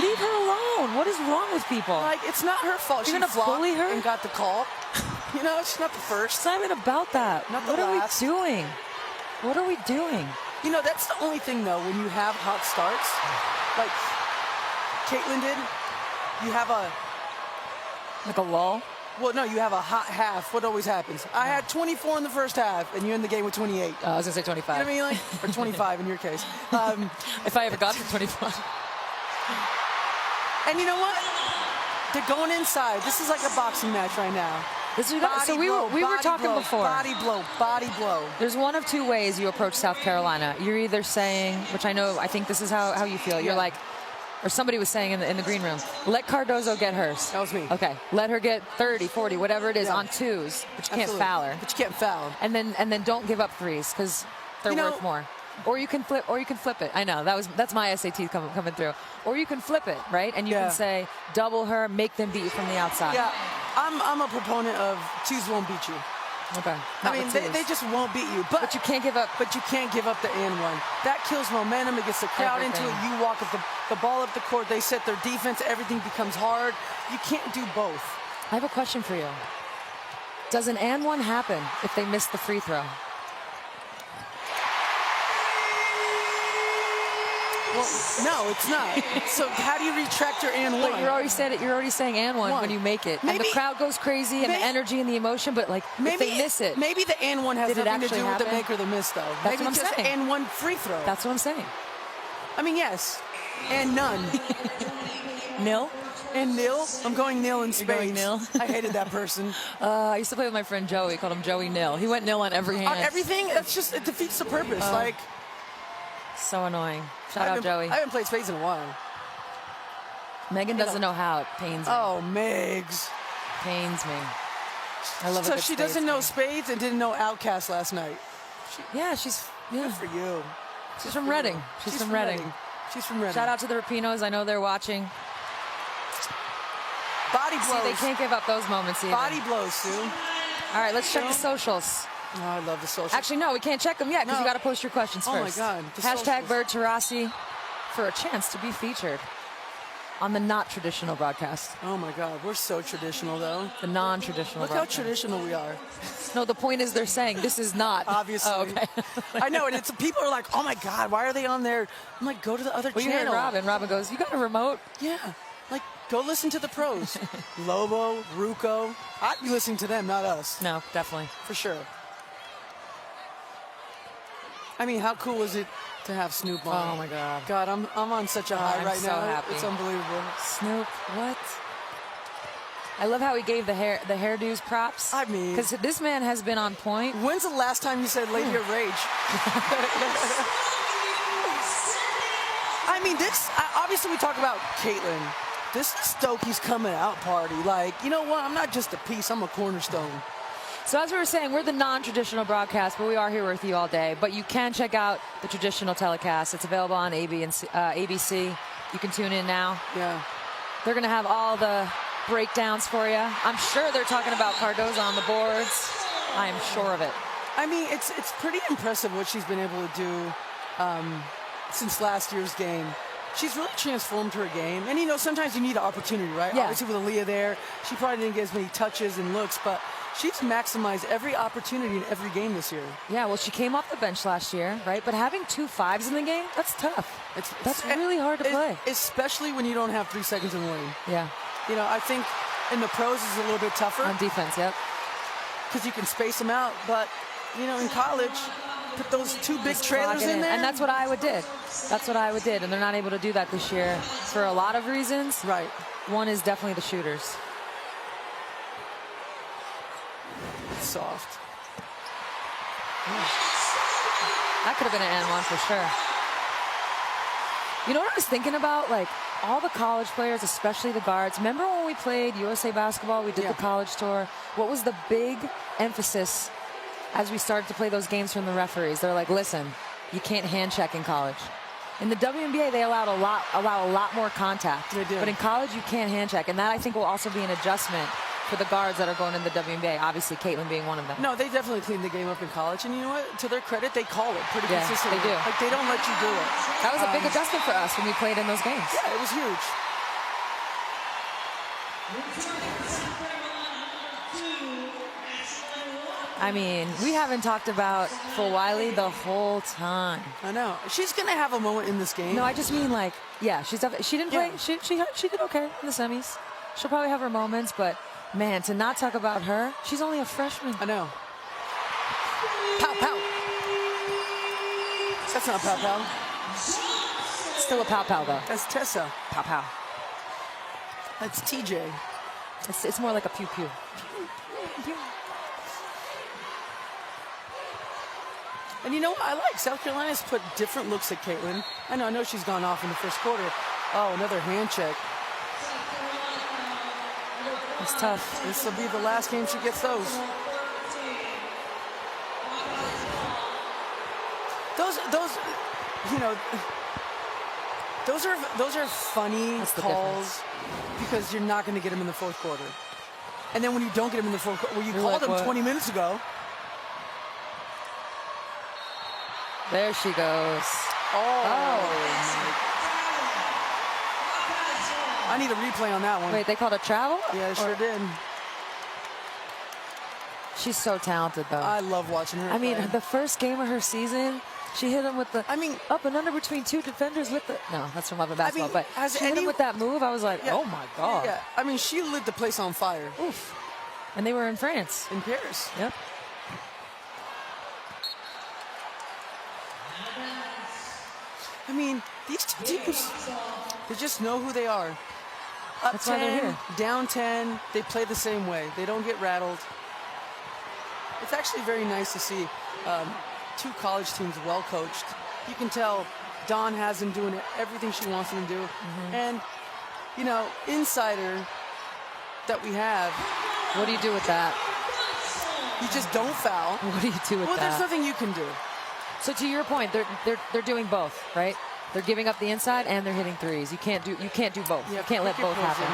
Leave her alone. What is wrong with people? Like, it's not her fault. You're She gonna flopped bully her? and got the call. You know, she's not the first. It's not even about that. Not the What last. are we doing? What are we doing? You know, that's the only thing, though, when you have hot starts, like Caitlin did, you have a... Like a lull? Well, no, you have a hot half. What always happens? I had 24 in the first half, and you end the game with 28. I was going to say 25. You know what I mean? Like, or 25 in your case. If I ever got to 25. And you know what? They're going inside. This is like a boxing match right now. So we were talking before. Body blow, body blow. There's one of two ways you approach South Carolina. You're either saying, which I think this is how you feel. You're like, or somebody was saying in the green room, let Cardozo get hers. That was me. Okay, let her get 30, 40, whatever it is on twos, but you can't foul her. But you can't foul. And then don't give up threes because they're worth more. Or you can flip it. I know that's my SAT coming through. Or you can flip it, right? And you can say double her, make them beat you from the outside. Yeah, I'm a proponent of twos won't beat you. Okay. I mean, they just won't beat you. But you can't give up. But you can't give up the and one. That kills momentum. It gets the crowd into it. You walk up the ball up the court. They set their defense. Everything becomes hard. You can't do both. I have a question for you. Does an and one happen if they miss the free throw? Well, no, it's not. So how do you retract your and one? But you're already saying and one when you make it. And the crowd goes crazy and the energy and the emotion, but like if they miss it. Maybe the and one has nothing to do with the make or the miss, though. That's maybe what I'm just saying. and one free throw. That's what I'm saying. I mean, yes. And none. Nil? And nil? I'm going nil in spades. Going nil? I hated that person. I used to play with my friend Joey. Called him Joey Nil. He went nil on every hand. On everything? That's just, it defeats the purpose. So annoying. Shout out, Joey. I haven't played spades in a while. Megan doesn't know how. It pains me. Oh, Megs. Pains me. I love it. So she doesn't know spades and didn't know Outcast last night. She's good for you. She's from Reading. She's from Reading. She's from Reading. Shout out to the Rapinos. I know they're watching. Body blows. See, they can't give up those moments either. Body blows, Sue. All right, let's check the socials. Oh, I love the socials. Actually, no, we can't check them yet because you got to post your questions first. Oh, my God. Hashtag Bird Taurasi for a chance to be featured on the not traditional broadcast. Oh, my God. We're so traditional, though. The non-traditional Look broadcast. how traditional we are. No, the point is they're saying this is not. Obviously. Oh, okay. I know, and it's people are like, oh, my God, why are they on there? I'm like, go to the other Well, you heard channel. Robin. Robin goes, you got a remote? Yeah. Like, go listen to the pros. Lobo, Ruco. I'd be listening to them, not us. No, definitely. For sure. I mean, how cool is it to have Snoop on? Oh, my God. God, I'm on such a high right so now. Happy. It's unbelievable. Snoop, what? I love how he gave the hairdos props. I mean, because this man has been on point. When's the last time you said Lady of Rage? I mean, obviously we talk about Caitlin. This is Stokey's coming out party. Like, you know what? I'm not just a piece. I'm a cornerstone. So as we were saying, we're the non-traditional broadcast, but we are here with you all day. But you can check out the traditional telecast. It's available on ABC. You can tune in now. Yeah. They're going to have all the breakdowns for you. I'm sure they're talking about Cardozo on the boards. I am sure of it. I mean, it's pretty impressive what she's been able to do since last year's game. She's really transformed her game. And, you know, sometimes you need an opportunity, right? Yeah. Obviously with Aaliyah there, she probably didn't get as many touches and looks, but she's maximized every opportunity in every game this year. Yeah, well, she came off the bench last year, right? But having 2 5s in the game, that's tough. That's really hard to play. Especially when you don't have 3 seconds in the lane. Yeah. You know, I think in the pros it's a little bit tougher. On defense, yep. Because you can space them out. But, you know, in college, put those 2 big trailers in there. And that's what Iowa did. That's what Iowa did. And they're not able to do that this year for a lot of reasons. Right. One is definitely the shooters. Soft. That could have been an N1 for sure. You know what I was thinking about? Like, all the college players, especially the guards. Remember when we played USA Basketball? We did the college tour. What was the big emphasis as we started to play those games from the referees? They're like, listen, you can't hand check in college. In the WNBA, they allow a lot more contact. They do. But in college, you can't hand check. And that, I think, will also be an adjustment for the guards that are going in the WNBA. Obviously, Caitlin being one of them. No, they definitely cleaned the game up in college. And you know what? To their credit, they call it pretty Yeah, consistently. they do. Like, they don't let you do it. That was a big adjustment for us when we played in those games. Yeah, it was huge. I mean, we haven't talked about Phil Wiley the whole time. I know. She's going to have a moment in this game. No, I just mean like, yeah, she didn't play. Yeah. She did okay in the semis. She'll probably have her moments, but man, to not talk about her, she's only a freshman. I know. Pow, pow. That's not pow, pow. Still a pow, pow, though. That's Tessa. Pow, pow. That's TJ. It's more like a pew, pew. And you know what I like? South Carolina's put different looks at Caitlin. I know she's gone off in the first quarter. Oh, another hand check. It's tough. This will be the last game she gets those. Those, you know, those are funny calls because you're not going to get them in the fourth quarter. And then when you don't get them in the fourth quarter, well, you called them 20 minutes ago. There she goes. I need a replay on that one. Wait, they called a travel? Yeah, sure did. She's so talented, though. I love watching her. I mean, play. the first game of her season, she hit him with the up and under between two defenders with the that's from Love and Basketball, but she hit him with that move. I was like, oh my god. Yeah, I mean, she lit the place on fire. Oof. And they were in France. In Paris. Yep. I mean, these two teams, they just know who they are. Up That's why they're 10, here. down 10, they play the same way. They don't get rattled. It's actually very nice to see two college teams well coached. You can tell Dawn has them doing everything she wants them to do. And, you know, insider that we have. What do you do with that? You just don't foul. What do you do with that? Well, there's nothing you can do. So to your point, they're doing both, right? They're giving up the inside and they're hitting threes. You can't do both. You can't let both happen.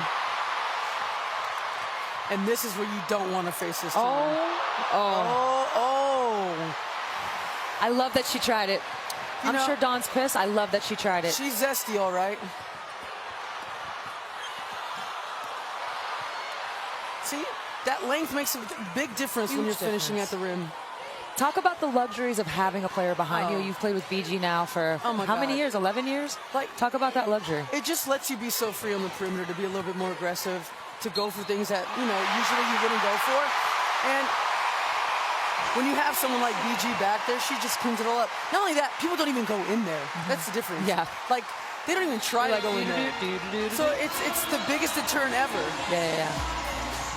And this is where you don't want to face this team. I love that she tried it. I'm sure Dawn's pissed. I love that she tried it. She's zesty, all right. See, that length makes a big difference when you're finishing at the rim. Talk about the luxuries of having a player behind you. You've played with BG now for how many years? 11 years? Like, talk about that luxury. It just lets you be so free on the perimeter to be a little bit more aggressive, to go for things that, you know, usually you wouldn't go for. And when you have someone like BG back there, she just cleans it all up. Not only that, people don't even go in there. That's the difference. Yeah. Like, they don't even try to go in there. So it's the biggest deterrent ever. Yeah.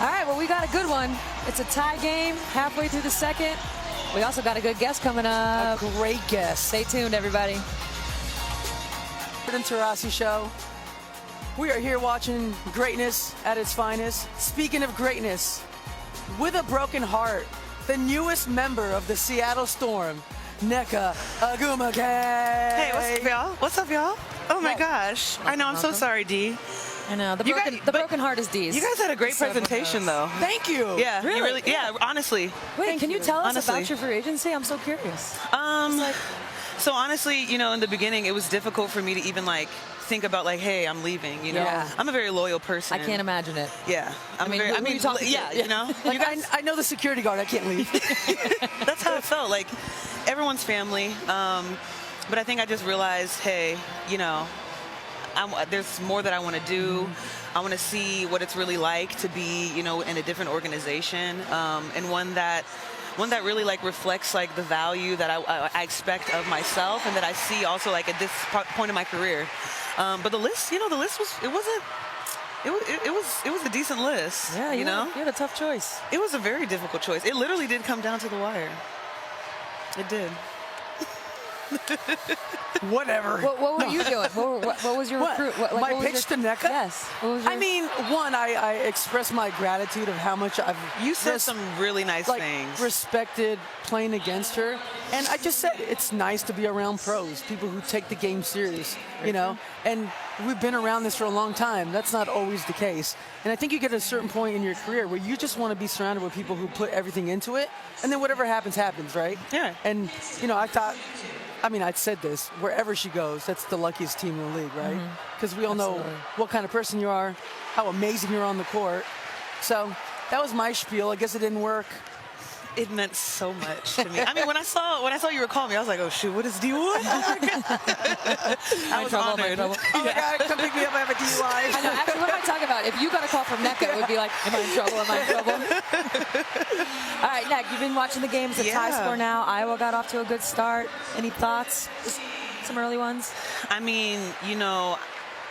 All right, well, we got a good one. It's a tie game halfway through the second. We also got a good guest coming up. A great guest. Stay tuned, everybody. The Taurasi Show. We are here watching greatness at its finest. Speaking of greatness, with a broken heart, the newest member of the Seattle Storm, Nneka Ogwumike. Hey, what's up, y'all? What's up, y'all? Oh my gosh. I know, I'm so sorry, Dee. I know. The broken heart is Dee's. You guys had a great presentation, though. Thank you. Yeah, really? you really. Yeah, honestly. Wait, can you tell us about your free agency? I'm so curious. So honestly, you know, in the beginning, it was difficult for me to even think about hey, I'm leaving. You know, I'm a very loyal person. I can't imagine it. Yeah, you know, you guys, I know the security guard. I can't leave. That's how it felt. Like everyone's family. But I think I just realized, hey, you know, there's more that I want to do. I want to see what it's really like to be, you know, in a different organization, and one that really reflects the value that I expect of myself, and that I see also at this point in my career. But the list, you know, it was a decent list. Yeah, you know, you had a tough choice. It was a very difficult choice. It literally did come down to the wire. It did. Whatever. What were you doing? What was your recruit? My pitch to Nneka? Yes. I mean, one, I express my gratitude of how much I've said some really nice things. Respected playing against her. And I just said it's nice to be around pros, people who take the game serious, you know. And we've been around this for a long time. That's not always the case. And I think you get a certain point in your career where you just want to be surrounded with people who put everything into it, and then whatever happens, happens, right? Yeah. And, you know, I'd said this, wherever she goes, that's the luckiest team in the league, right? Because we all know what kind of person you are, how amazing you're on the court. So that was my spiel. I guess it didn't work. It meant so much to me. I mean, when I saw you were calling me, I was like, oh shoot, what is DUI? Oh my God. I was honored. Oh my God, come pick me up, I have a DUI. I know, actually, what am I talking about? If you got a call from Nneka, it would be like, am I in trouble? Am I in trouble? All right, Nneka, you've been watching the game. It's a tie score now. Iowa got off to a good start. Any thoughts? Some early ones? I mean, you know,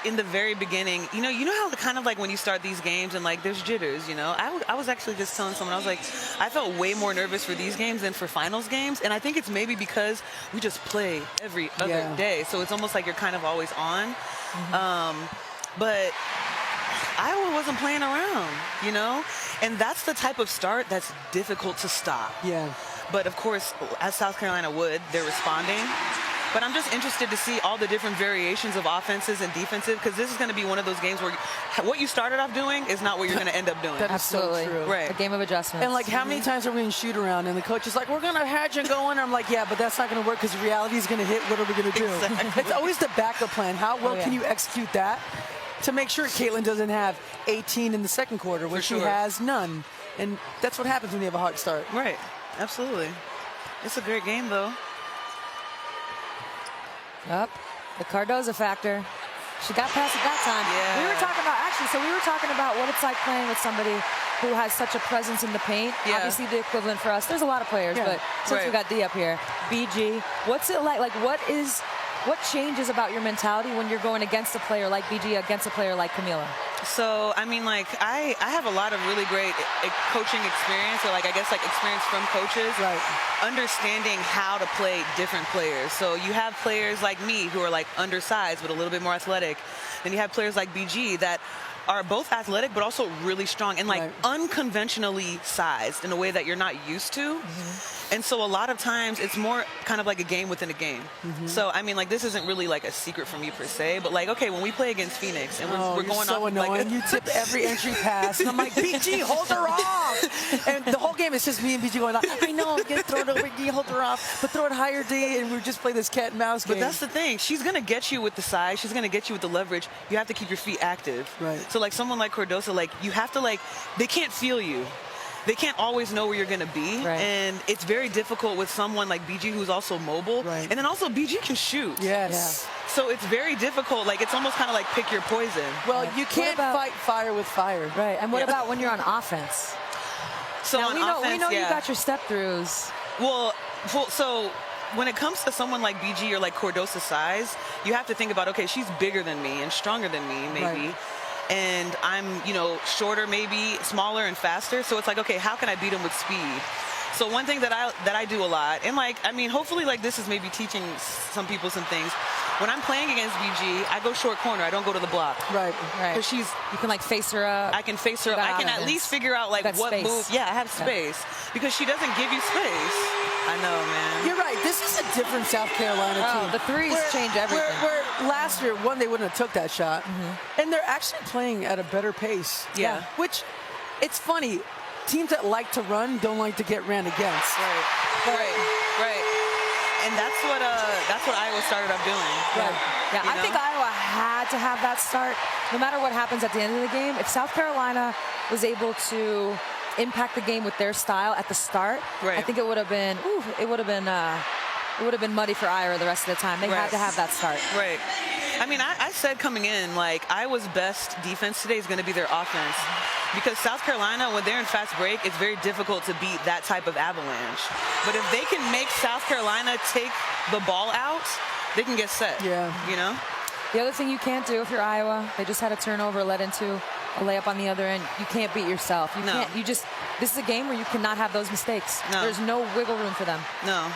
in the very beginning, you know how kind of like when you start these games and like there's jitters, you know. I was actually just telling someone, I was like, I felt way more nervous for these games than for finals games, and I think it's maybe because we just play every other day, so it's almost like you're kind of always on. But Iowa wasn't playing around, you know, and that's the type of start that's difficult to stop. Yeah. But of course, as South Carolina would, they're responding. But I'm just interested to see all the different variations of offenses and defensive, because this is going to be one of those games where what you started off doing is not what you're going to end up doing. That is so true. Right. A game of adjustments. And like, how many times are we in shoot around and the coach is like, we're going to hedge and go in? I'm like, yeah, but that's not going to work because reality is going to hit. What are we going to do? Exactly. It's always the backup plan. How well can you execute that to make sure Caitlin doesn't have 18 in the second quarter when she has none? And that's what happens when you have a hot start. Right. Absolutely. It's a great game, though. Yep. The Cardoza factor. She got past it that time. Yeah. We were talking about what it's like playing with somebody who has such a presence in the paint. Yeah. Obviously the equivalent for us. There's a lot of players, but since we got D up here, BG, what's it like? Like, what changes about your mentality when you're going against a player like BG, against a player like Camila? So, I mean, like, I have a lot of really great coaching experience, or, like, I guess, like, experience from coaches. Right. Understanding how to play different players. So you have players like me who are, like, undersized but a little bit more athletic. Then you have players like BG that are both athletic but also really strong and, like, unconventionally sized in a way that you're not used to. And so a lot of times it's more kind of like a game within a game. So, I mean, like, this isn't really like a secret from me per se, but like, okay, when we play against Phoenix and we're going so off annoying. like You tip every entry pass, and I'm like, BG, hold her off. And the whole game is just me and BG going, I know, get throw it over D, hold her off, but throw it higher D, and we just play this cat and mouse game. But that's the thing. She's going to get you with the size. She's going to get you with the leverage. You have to keep your feet active. Right. So, like, someone like Cardoza, like, you have to, like, they can't feel you. They can't always know where you're going to be. Right. And it's very difficult with someone like BG who's also mobile. Right. And then also BG can shoot. Yes. Yeah. So it's very difficult. Like, it's almost kind of like pick your poison. Well, you can't fight fire with fire. Right. And what about when you're on offense? So now, on we know offense, you got your step throughs. Well, so when it comes to someone like BG or like Cardoza's size, you have to think about, okay, she's bigger than me and stronger than me, maybe. Right. And I'm, you know, shorter, maybe smaller and faster. So it's like, okay, how can I beat him with speed? So one thing that I do a lot, and like, I mean, hopefully like this is maybe teaching some people some things. When I'm playing against BG, I go short corner. I don't go to the block. Right. Because you can like face her up. I can face her up. I can at least figure out like what move. Yeah, I have space because she doesn't give you space. I know, man. You're right. This is a different South Carolina team. The threes change everything. Where last year, they wouldn't have took that shot. And they're actually playing at a better pace. Yeah. Which, it's funny. Teams that like to run don't like to get ran against. Right. And that's what Iowa started up doing. Right. Yeah. I think Iowa had to have that start. No matter what happens at the end of the game, if South Carolina was able to impact the game with their style at the start, I think it would have been muddy for Iowa the rest of the time. They had to have that start. Right. I mean, I said coming in, like, Iowa's best defense today is going to be their offense. Because South Carolina, when they're in fast break, it's very difficult to beat that type of avalanche. But if they can make South Carolina take the ball out, they can get set. Yeah. You know? The other thing you can't do if you're Iowa, they just had a turnover led into a layup on the other end. You can't beat yourself. You can't. This is a game where you cannot have those mistakes. No. There's no wiggle room for them. No.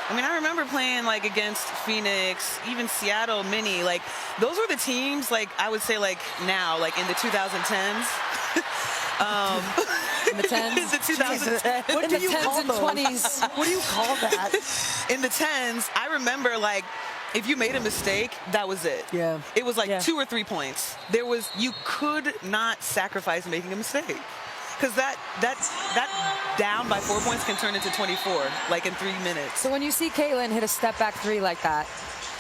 I mean, I remember playing, like, against Phoenix, even Seattle, Mini. Like, those were the teams, like, I would say, like, now, like, in the 2010s. In the 10s? In the 2010s. In the 10s and 20s. What do you call that? In the 10s, I remember, like, if you made a mistake, that was it. Yeah. It was like 2 or 3 points. You could not sacrifice making a mistake. Because that down by 4 points can turn into 24, like in 3 minutes. So when you see Caitlin hit a step back three like that,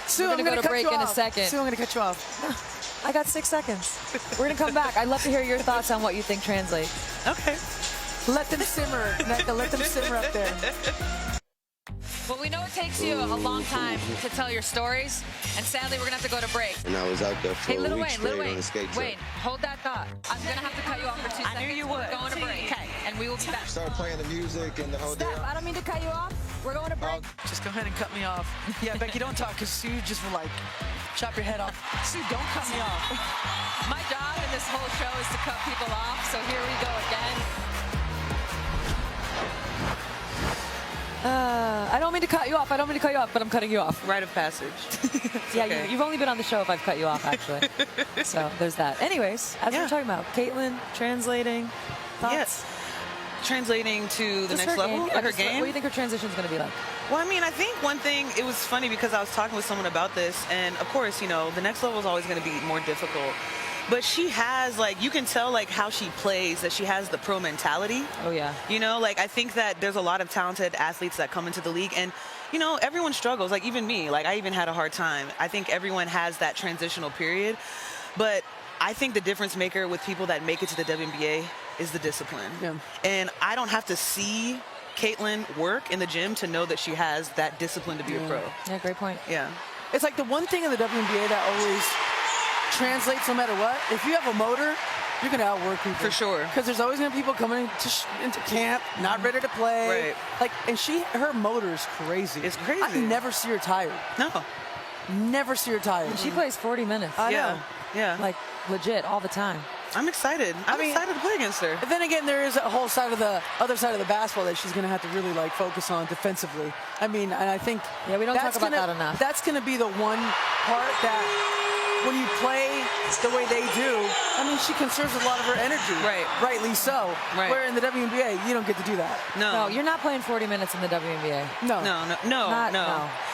Sue, we're I'm going to going go to break in a second. Sue, I'm going to cut you off. I got 6 seconds. We're going to come back. I'd love to hear your thoughts on what you think translates. Okay. Let them simmer, Nneka. Let them simmer up there. Well, we know it takes you a long time to tell your stories, and sadly, we're gonna have to go to break. And I was out there for Hey, a Little week Wayne, straight Little on Wayne, the skate trip. Wayne, hold that thought. I'm gonna have to cut you off for 2 seconds. I knew you would. We're going to break. Okay. And we will be back. Start playing the music and the whole Steph, deal. I don't mean to cut you off. We're going to break. Just go ahead and cut me off. Yeah, Becky, don't talk, because Sue just will, like, chop your head off. Sue, don't cut me off. My job in this whole show is to cut people off, so here we go again. I don't mean to cut you off. I don't mean to cut you off, but I'm cutting you off. Rite of passage. Yeah, okay. you've only been on the show if I've cut you off, actually. So there's that. Anyways, as we're talking about, Caitlin translating thoughts. Yes. Translating to the Just next her level, game. like her Just game. What do you think her transition is going to be like? Well, I mean, I think one thing, it was funny because I was talking with someone about this, and of course, you know, the next level is always going to be more difficult. But she has, like, you can tell, like, how she plays, that she has the pro mentality. Oh, yeah. You know, like, I think that there's a lot of talented athletes that come into the league, and, you know, everyone struggles. Like, even me, like, I even had a hard time. I think everyone has that transitional period. But I think the difference maker with people that make it to the WNBA is the discipline. Yeah. And I don't have to see Caitlin work in the gym to know that she has that discipline to be a pro. Yeah, great point. Yeah. It's like the one thing in the WNBA that always translates no matter what. If you have a motor, you're going to outwork people. For sure. Because there's always going to be people coming into camp, not ready to play. Right. Like, and her motor is crazy. It's crazy. I never see her tired. No. Never see her tired. And she plays 40 minutes. I know. Yeah. Like, legit, all the time. I'm excited. I'm excited to play against her. But then again, there is a whole side of the other side of the basketball that she's going to have to really like focus on defensively. I mean, and I think we don't talk about that enough. That's going to be the one part that when you play the way they do, I mean, she conserves a lot of her energy. Right. Rightly so. Right. Where in the WNBA, you don't get to do that. No. No, you're not playing 40 minutes in the WNBA. No. No.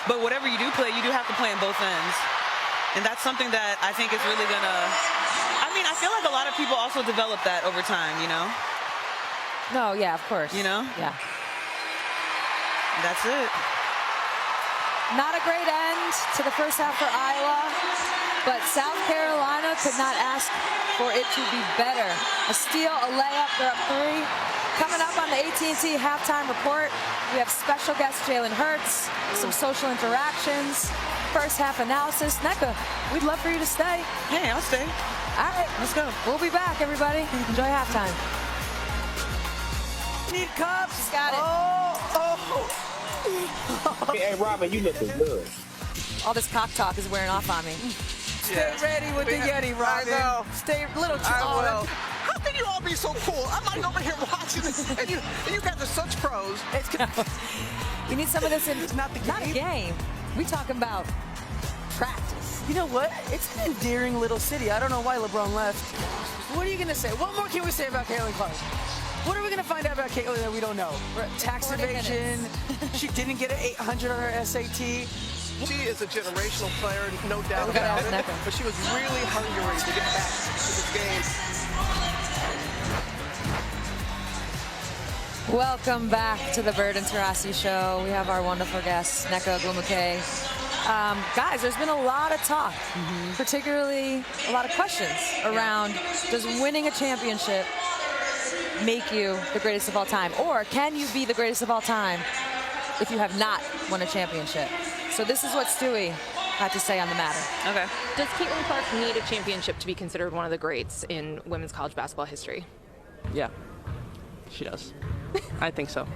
But whatever you do play, you do have to play on both ends. And that's something that I think is really going to, I mean, I feel like a lot of people also develop that over time, you know? No, yeah, of course. You know? Yeah. That's it. Not a great end to the first half for Iowa, but South Carolina could not ask for it to be better. A steal, a layup, they're up 3. Coming up on the AT&T halftime report, we have special guest Jalen Hurts, some social interactions, first half analysis. Nneka, we'd love for you to stay. Hey, I'll stay. All right, let's go. We'll be back, everybody. Enjoy halftime. Need cups. She's got it. Hey, Robin, you looking good. All this cock talk is wearing off on me. Stay ready with the Yeti, Robin. I know. Stay a little I will. too. How can you all be so cool? I'm like over here watching this, and you guys are such pros. You need some of this in. It's not the game. Not a game. We talking about practice. You know what? It's an endearing little city. I don't know why LeBron left. What are you going to say? What more can we say about Caitlin Clark? What are we going to find out about Caitlin that we don't know? Tax evasion. She didn't get an 800 on her SAT. She is a generational player, no doubt about it. But she was really hungry to get back to this game. Welcome back to the Bird and Taurasi Show. We have our wonderful guest, Nneka Ogwumike. Guys, there's been a lot of talk, particularly a lot of questions around does winning a championship make you the greatest of all time? Or can you be the greatest of all time if you have not won a championship? So this is what Stewie had to say on the matter. Okay. Does Caitlin Clark need a championship to be considered one of the greats in women's college basketball history? Yeah, she does. I think so.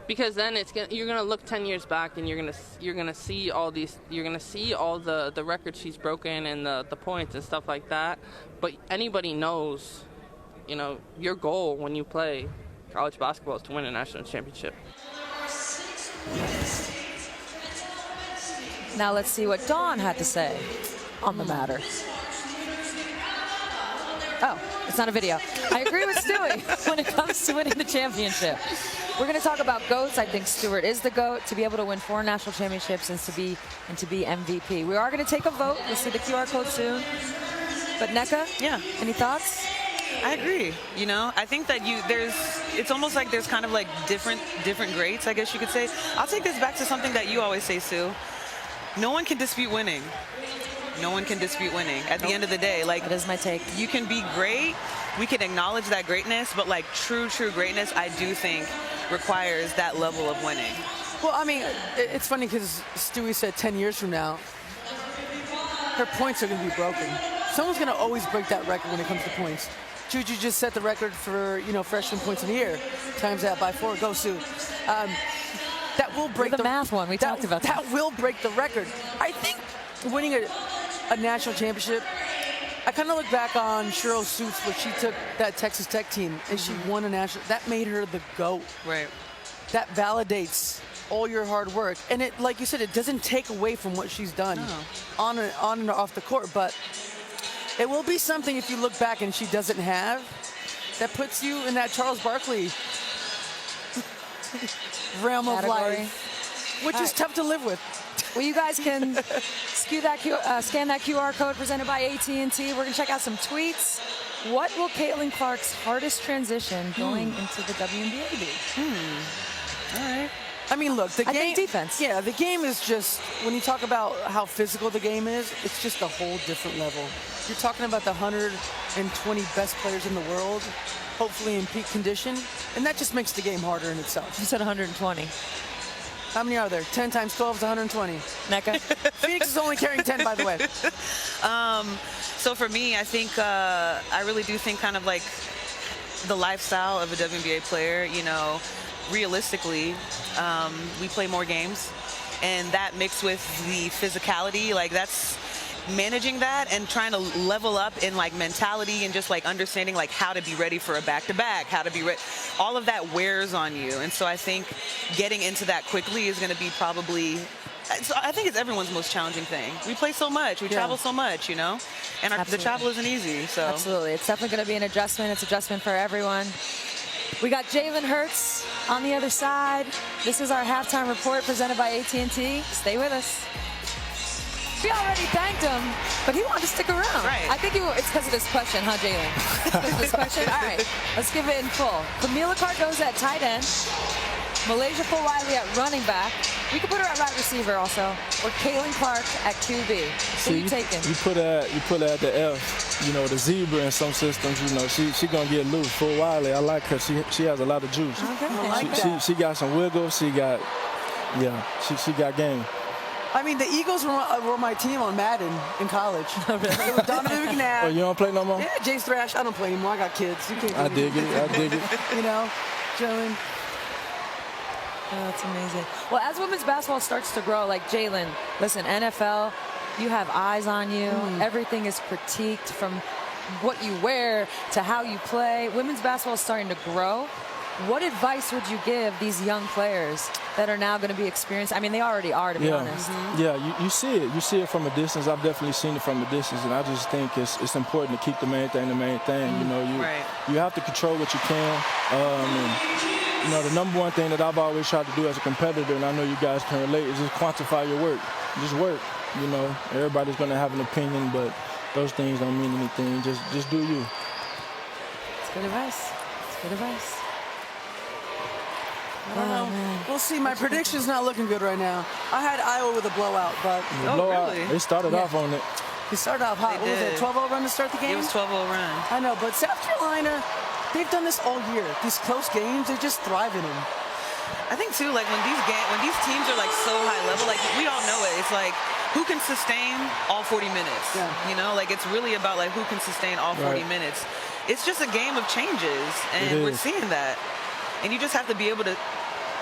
Because then you're gonna look 10 years back and you're gonna see all the records she's broken and the points and stuff like that. But anybody knows, you know, your goal when you play college basketball is to win a national championship. Now let's see what Dawn had to say on the matter. Oh, it's not a video. I agree with Stewie when it comes to winning the championship. We're going to talk about GOATs. I think Stewart is the GOAT to be able to win 4 national championships and to be MVP. We are going to take a vote. We'll see the QR code soon. But Nneka, any thoughts? I agree. You know, I think that it's almost like there's kind of like different grades, I guess you could say. I'll take this back to something that you always say, Sue. No one can dispute winning. No one can dispute winning. At the end of the day, like, that is my take. You can be great. We can acknowledge that greatness, but like true greatness, I do think requires that level of winning. Well, I mean, it's funny because Stewie said 10 years from now, her points are going to be broken. Someone's going to always break that record when it comes to points. Juju just set the record for, freshman points in a year. Times that by 4. Go, Sue. That will break the math one. We talked about that. That will break the record. I think winning a national championship, I kind of look back on Cheryl Suits when she took that Texas Tech team and she won a national. That made her the GOAT. Right. That validates all your hard work. And it, like you said, it doesn't take away from what she's done on and off the court. But it will be something if you look back and she doesn't have, that puts you in that Charles Barkley realm of life, which is tough to live with. Well, you guys can scan that QR code presented by AT&T. We're going to check out some tweets. What will Caitlin Clark's hardest transition going into the WNBA be? All right. I mean, look, the game. I think defense. Yeah, the game is just, when you talk about how physical the game is, it's just a whole different level. You're talking about the 120 best players in the world, hopefully in peak condition, and that just makes the game harder in itself. You said 120. How many are there? 10 times 12 is 120. Nneka? Phoenix is only carrying 10, by the way. So for me, I think I really do think kind of like the lifestyle of a WNBA player, realistically, we play more games, and that mixed with the physicality, like that's managing that and trying to level up in like mentality and just like understanding like how to be ready for a back-to-back, how to be ready. All of that wears on you. And so I think getting into that quickly is going to be probably, I think it's everyone's most challenging thing. We play so much, we travel so much, and the travel isn't easy. So absolutely, it's definitely going to be an adjustment. It's adjustment for everyone. We got Jalen Hurts on the other side. This is our halftime report presented by AT&T. Stay with us. We already thanked him, but he wanted to stick around. Right. I think it's because of this question, huh, Jalen? Because of this question? All right, let's give it in full. Camila Cardoza at tight end. Malaysia Fulwiley at running back. We could put her at wide receiver also. Or Caitlin Clark at QB. Who are you taking? You put her at the F. The zebra in some systems, she going to get loose. Fulwiley, I like her. She has a lot of juice. Okay. I like that. She got some wiggle. She got game. I mean, the Eagles were my team on Madden in college. It was Donovan McNabb. Oh, you don't play no more? Yeah, James Thrash. I don't play anymore. I got kids. You can't. I dig it. Jalen. Oh, that's amazing. Well, as women's basketball starts to grow, like Jalen, listen, NFL, you have eyes on you. Everything is critiqued from what you wear to how you play. Women's basketball is starting to grow. What advice would you give these young players that are now going to be experienced? I mean, they already are, to be honest. Yeah, you see it. You see it from a distance. I've definitely seen it from a distance, and I just think it's important to keep the main thing the main thing. You have to control what you can. And, the number one thing that I've always tried to do as a competitor, and I know you guys can relate, is just quantify your work. Just work. Everybody's going to have an opinion, but those things don't mean anything. Just do you. It's good advice. I don't know. We'll see. My prediction's not looking good right now. I had Iowa with a blowout, but really? They started off on it. They started off hot. What was it, 12-0 run to start the game? It was 12-0 run. I know, but South Carolina, they've done this all year. These close games, they just thrive in them. I think too, like when these teams are like so high level, like we all know it. It's like who can sustain all 40 minutes? Yeah. Like it's really about like who can sustain all 40 minutes. It's just a game of changes, and we're seeing that. And you just have to be able to,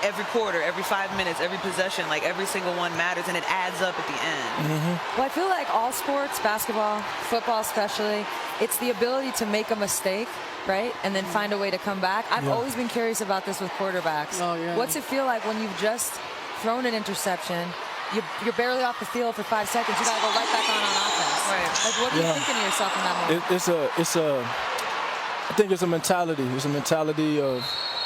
every quarter, every 5 minutes, every possession, like every single one matters, and it adds up at the end. Well, I feel like all sports, basketball, football especially, it's the ability to make a mistake, right? And then find a way to come back. I've always been curious about this with quarterbacks. Oh, yeah. What's it feel like when you've just thrown an interception, you're barely off the field for 5 seconds, you got to go right back on offense? Right. Like, what are you thinking to yourself in that moment? I think it's a mentality. It's a mentality of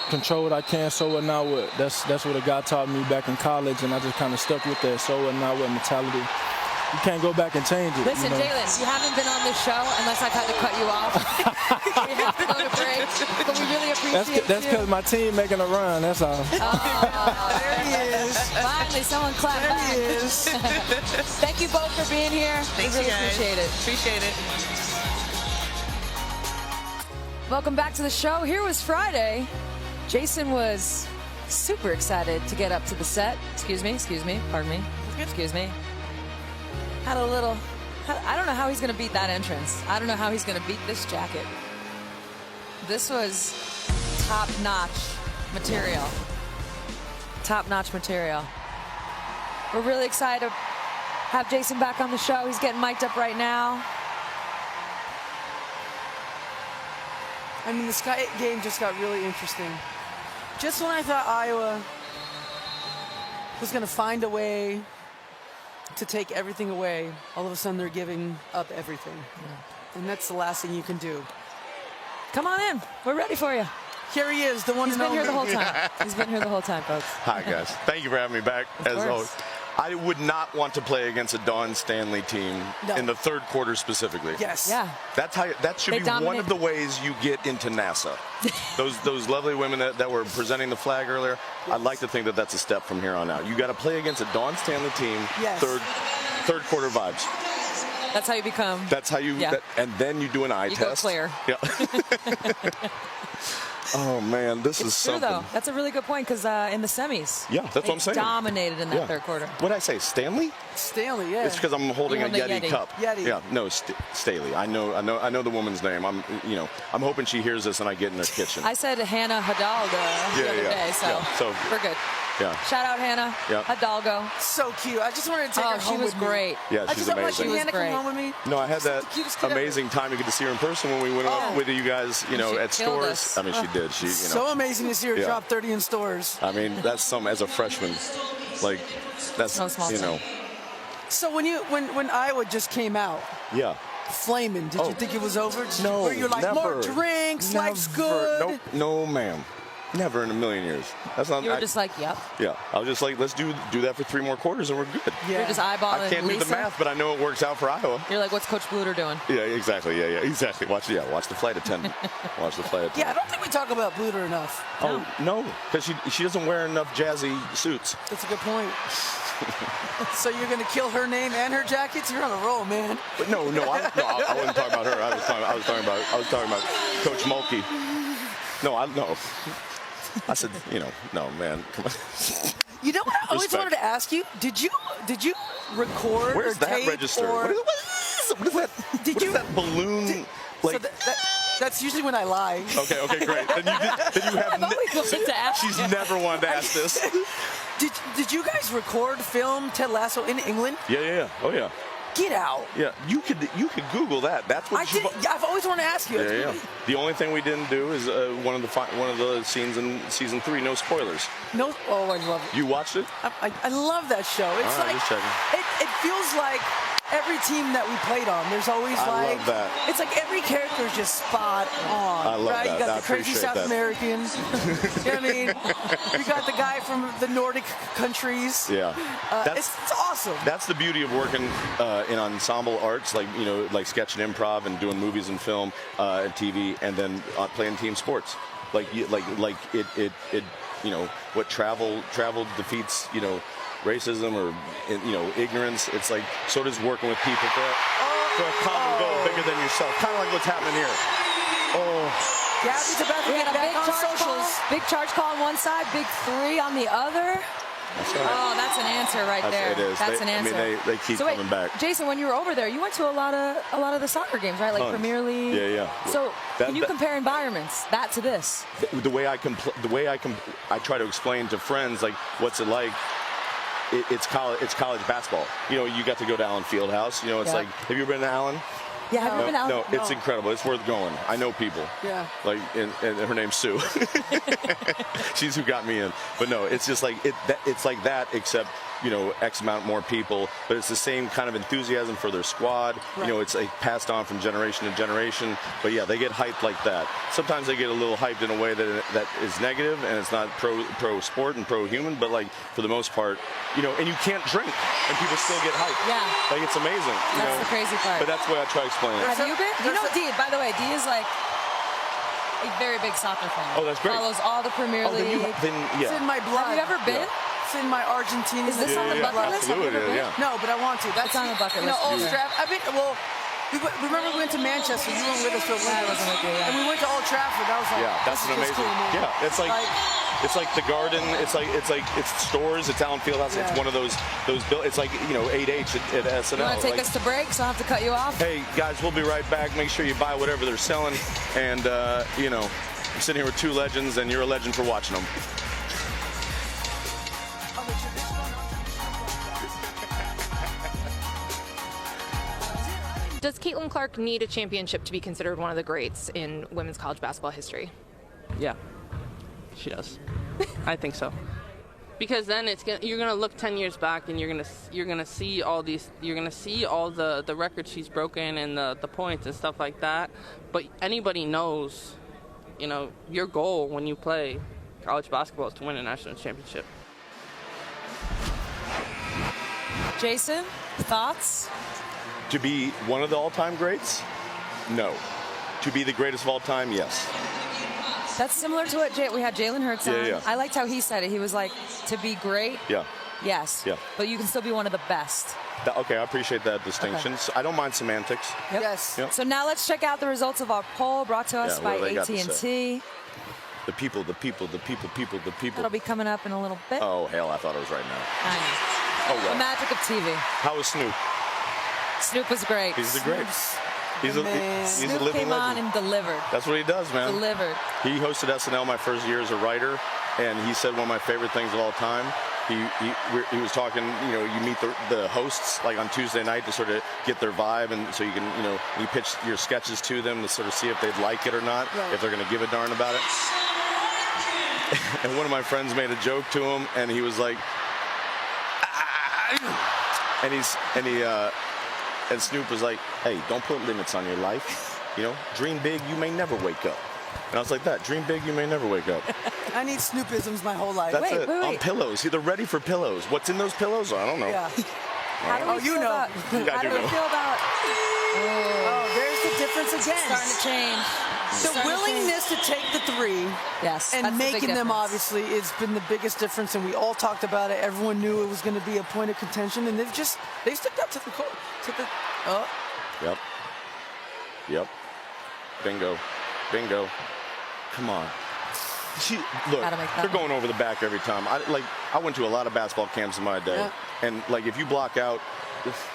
control what I can, so what, not what. That's what a guy taught me back in college, and I just kind of stuck with that so what, not what mentality. You can't go back and change it. Listen, you know? Jalen, you haven't been on this show unless I've had to cut you off. We have to go to break, but we really appreciate That's because my team making a run, that's all. There he is. Finally, someone clap There back. he is. Thank you both for being here. Thanks, we really you guys. appreciate it. Appreciate it. Welcome back to the show. Here was Friday. Jason was super excited to get up to the set. Excuse me, pardon me. Excuse me. Had a little, I don't know how he's going to beat that entrance. I don't know how he's going to beat this jacket. This was top-notch material. Top-notch material. We're really excited to have Jason back on the show. He's getting mic'd up right now. I mean, the Sky game just got really interesting. Just when I thought Iowa was going to find a way to take everything away, all of a sudden they're giving up everything. And that's the last thing you can do. Come on in. We're ready for you. Here he is, the one He's been here the whole time. He's been here the whole time, folks. Hi, guys. Thank you for having me back. As always. I would not want to play against a Dawn Stanley team in the third quarter specifically. Yes. Yeah. That's how. That should be one of the ways you get into NASA. those lovely women that were presenting the flag earlier. Yes. I'd like to think that that's a step from here on out. You got to play against a Dawn Stanley team. Yes. Third quarter vibes. That's how you become. That's how you. Yeah. And then you do an eye you test. Go clear. Yeah. Oh man, this is true, something. Though. That's a really good point because in the semis, yeah, that's what I'm saying. Dominated in that third quarter. What did I say, Stanley? Stanley, yeah. It's because I'm holding a Yeti cup. Yeti. Yeah, no, Staley. I know the woman's name. I'm hoping she hears this and I get in her kitchen. I said Hannah Hidalgo the other day, so we're good. Yeah. Shout out Hannah Hidalgo. So cute. I just wanted to take her home with me. She was great. Yeah, she's amazing. Hannah come home with me. No, I had that amazing time to get to see her in person when we went off with you guys, at stores. Us. I mean, she did. She, so amazing to see her drop 30 in stores. I mean, that's something as a freshman. Like, that's, no small thing. So when Iowa just came out. Yeah. Flaming. Did you think it was over? No, Or you're like, never. more drinks, life's good? Nope, no, ma'am. Never in a million years. That's not. You were just like, yep. Yeah, I was just like, let's do that for 3 more quarters and we're good. Yeah. You're just eyeballing I can't Lisa. do the math, but I know it works out for Iowa. You're like, what's Coach Bluter doing? Yeah, exactly. Yeah, exactly. Watch the flight attendant. Watch the flight attendant. Yeah, I don't think we talk about Bluter enough. Oh no, because she doesn't wear enough jazzy suits. That's a good point. So you're gonna kill her name and her jackets? You're on a roll, man. But no, I wasn't talking about her. I was talking about Coach Mulkey. No. I said, no, man, come on. You know what I always wanted to ask you? Did you record Where's or that tape register? or What is that? What is that balloon? That's usually when I lie. Okay, great. Then you have. She's never wanted to ask this. Did you guys record, film Ted Lasso in England? Yeah. Oh yeah. Get out. Yeah, you could Google that. That's what I've always wanted to ask you. Yeah. The only thing we didn't do is one of the scenes in season 3. No spoilers. No. Oh, I love it. You watched it? I love that show. It's all right, just checking. It feels like every team that we played on. There's always I love that. It's like every character is just spot on. I love right? that. You got I the crazy appreciate South that. Americans. You know what I mean? You got the guy from the Nordic countries. Yeah. It's awesome. That's the beauty of working in ensemble arts, like sketch and improv and doing movies and film and TV, and then playing team sports. Like it what travel defeats racism or ignorance. It's like so does working with people for a common goal bigger than yourself. Kind of like what's happening here. Oh. Gabby's about to We get had a back big on charge socials. call. Big charge call on one side, big 3 on the other. That's right. Oh, that's an answer right there. It is. That's an answer. I mean, they keep coming back. Jason, when you were over there, you went to a lot of the soccer games, right? Like Tons. Premier League. Yeah. So can you compare environments that to this? The way I try to explain to friends like what's it like. It's college basketball. You got to go to Allen Fieldhouse. It's like, have you ever been to Allen? Yeah, have you been out? No, it's incredible. It's worth going. I know people. Yeah. Like, and her name's Sue. She's who got me in. But no, it's just like it's like that, except X amount more people. But it's the same kind of enthusiasm for their squad. Right. It's like passed on from generation to generation. But yeah, they get hyped like that. Sometimes they get a little hyped in a way that is negative, and it's not pro sport and pro human. But like for the most part, and you can't drink, and people still get hyped. Yeah. Like it's amazing. That's the crazy part. But that's the way I try to explain it. Have you been? Dee, by the way, Dee is like a very big soccer fan. Oh, that's great. Follows all the Premier League. It's in my blood. Have you ever been? Yeah. It's in my Argentine. Is this on the bucket list? Have you ever been? No, but I want to. That's on the bucket list. Old Trafford. I've been. Well, remember we went to Manchester. You weren't with us for a while. I wasn't with you. Yeah. And we went to Old Trafford. I was like, yeah, that's an amazing. Cool, man. Yeah, it's like the Garden. It's stores. It's Allen Fieldhouse. Yeah. It's one of those It's like 8H at SNL. You want to take us to break, so I have to cut you off? Hey guys, we'll be right back. Make sure you buy whatever they're selling. And I'm sitting here with two legends, and you're a legend for watching them. Does Caitlin Clark need a championship to be considered one of the greats in women's college basketball history? Yeah, she does. I think so. Because then you're gonna look 10 years back, and you're gonna see all the records she's broken and the points and stuff like that. But anybody knows, your goal when you play college basketball is to win a national championship. Jason, thoughts? To be one of the all-time greats? No. To be the greatest of all time? Yes. That's similar to what we had Jalen Hurts on. Yeah. I liked how he said it. He was like, to be great? Yeah. Yes. Yeah. But you can still be one of the best. Okay, I appreciate that distinction. Okay. I don't mind semantics. Yep. Yes. Yep. So now let's check out the results of our poll brought to us by AT&T. The people. That'll be coming up in a little bit. Oh, hell, I thought it was right now. I know. Oh, well. The magic of TV. How was Snoop? Snoop was great. He's the great. He's a Snoop living came on legend. and delivered. That's what he does, man. Delivered. He hosted SNL my first year as a writer, and he said one of my favorite things of all time. He was talking, you meet the hosts like on Tuesday night to sort of get their vibe, and so you can, you pitch your sketches to them to sort of see if they'd like it or not, if they're going to give a darn about it. And one of my friends made a joke to him, and he was like, and Snoop was like, hey, don't put limits on your life. Dream big, you may never wake up. And I was like that. Dream big, you may never wake up. I need Snoopisms my whole life. That's it. On pillows. They're ready for pillows. What's in those pillows? I don't know. Yeah. How do we feel about, how do we feel about there's the difference again. Starting to change. The willingness to take the three, yes, and making them, obviously, it's been the biggest difference, and we all talked about it. Everyone knew it was going to be a point of contention, and they stepped up to the court. Yep. Bingo. Come on. Look, they're going over the back every time. I went to a lot of basketball camps in my day, and if you block out,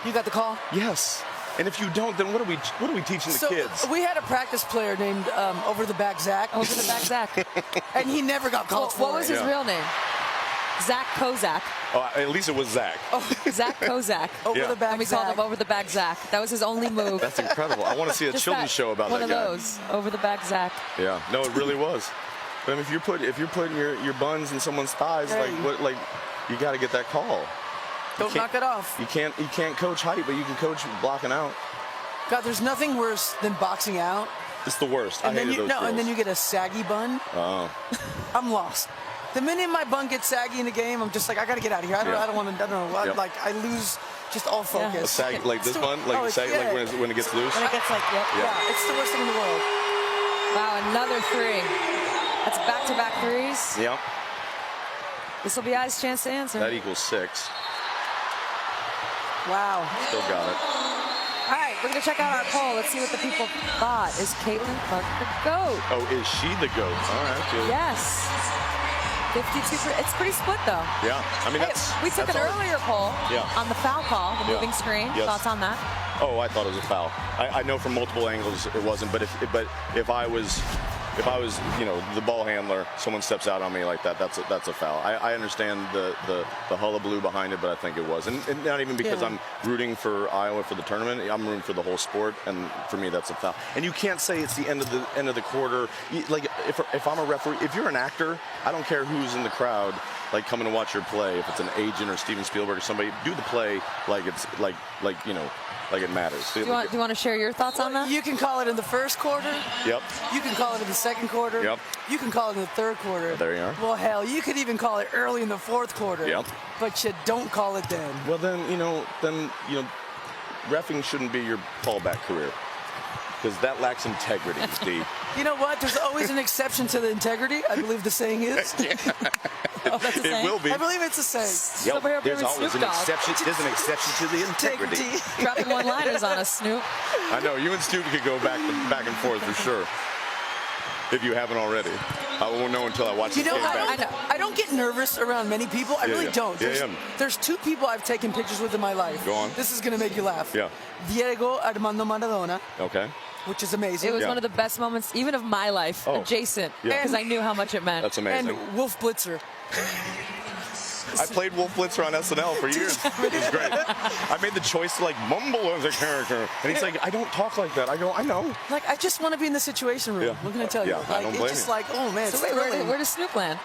you got the call. Yes. And if you don't, then what are we teaching the kids? We had a practice player named Over the Back Zach. Over the Back Zach. And he never got called for it. What was his real name? Zach Kozak. Oh, at least it was Zach. Zach Kozak. Over the Back Zach. And we called him Over the Back Zach. That was his only move. That's incredible. I want to see a children's show about that guy. One of those. Over the Back Zach. Yeah. No, it really was. But if you're putting your buns in someone's thighs, you got to get that call. Don't knock it off. You can't coach height, but you can coach blocking out. God, there's nothing worse than boxing out. It's the worst. I hated those girls. And then you get a saggy bun. Oh. I'm lost. The minute my bun gets saggy in the game, I'm just like, I got to get out of here. I don't want to. I don't know. Yep. I lose just all focus. A sag like this bun, when it gets loose. When it gets yeah, it's the worst thing in the world. Wow, another three. That's back-to-back threes. Yep. This will be I's chance to answer. That equals 6. Wow. Still got it. All right, we're going to check out our poll. Let's see what the people thought. Is Caitlin Clark the GOAT? Oh, is she the GOAT? All right, good. Yes. 52%. It's pretty split, though. Yeah. I mean, we took an earlier poll on the foul call, the moving screen. Yes. Thoughts on that? Oh, I thought it was a foul. I know from multiple angles it wasn't, but if I was if I was, the ball handler, someone steps out on me like that, that's a foul. I understand the hullabaloo behind it, but I think it was. And not even because I'm rooting for Iowa for the tournament. I'm rooting for the whole sport, and for me, that's a foul. And you can't say it's the end of the quarter. Like, if I'm a referee, if you're an actor, I don't care who's in the crowd, like, coming to watch your play. If it's an agent or Steven Spielberg or somebody, do the play like it's like it matters. Do you want to share your thoughts on that? You can call it in the first quarter. Yep. You can call it in the second quarter. Yep. You can call it in the third quarter. There you are. Well, hell, you could even call it early in the fourth quarter. Yep. But you don't call it then. Well, then, reffing shouldn't be your fallback career, because that lacks integrity, Steve. You know what? There's always an exception to the integrity, I believe the saying is. Oh, that's a saying? It will be. I believe it's a saying. Yep. There's always an exception. There's an exception to the integrity. Dropping one-liners on us, Snoop. I know. You and Snoop could go back and forth for sure, if you haven't already. I won't know until I watch this game back. I don't get nervous around many people. I really don't. There's two people I've taken pictures with in my life. Go on. This is going to make you laugh. Yeah. Diego Armando Maradona. Okay. Which is amazing. It was one of the best moments, even of my life, adjacent, because I knew how much it meant. That's amazing. And Wolf Blitzer. I played Wolf Blitzer on SNL for years. It was great. I made the choice to mumble as a character, and he's like, "I don't talk like that." I go, "I know." Like, I just want to be in the Situation Room. What can I tell you? I don't blame it's just like, oh man. So wait, where does Snoop land?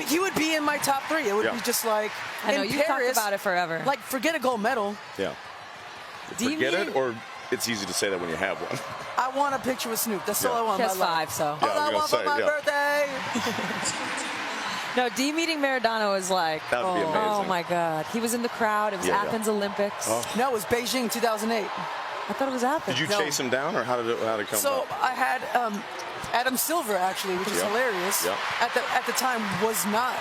He would be in my top 3. It would be just like, I know, you've talked about it forever. Like, forget a gold medal. Yeah. Forget it, or it's easy to say that when you have one. I want a picture with Snoop. That's all I want. He has 5, so. All I want for my birthday. No, D meeting Maradona was like, that would be amazing. Oh my God. He was in the crowd. It was Athens Olympics. Oh. No, it was Beijing 2008. I thought it was Athens. Did you chase him down, or how did it come So about? I had Adam Silver, actually, which is hilarious. Yeah. At the time, was not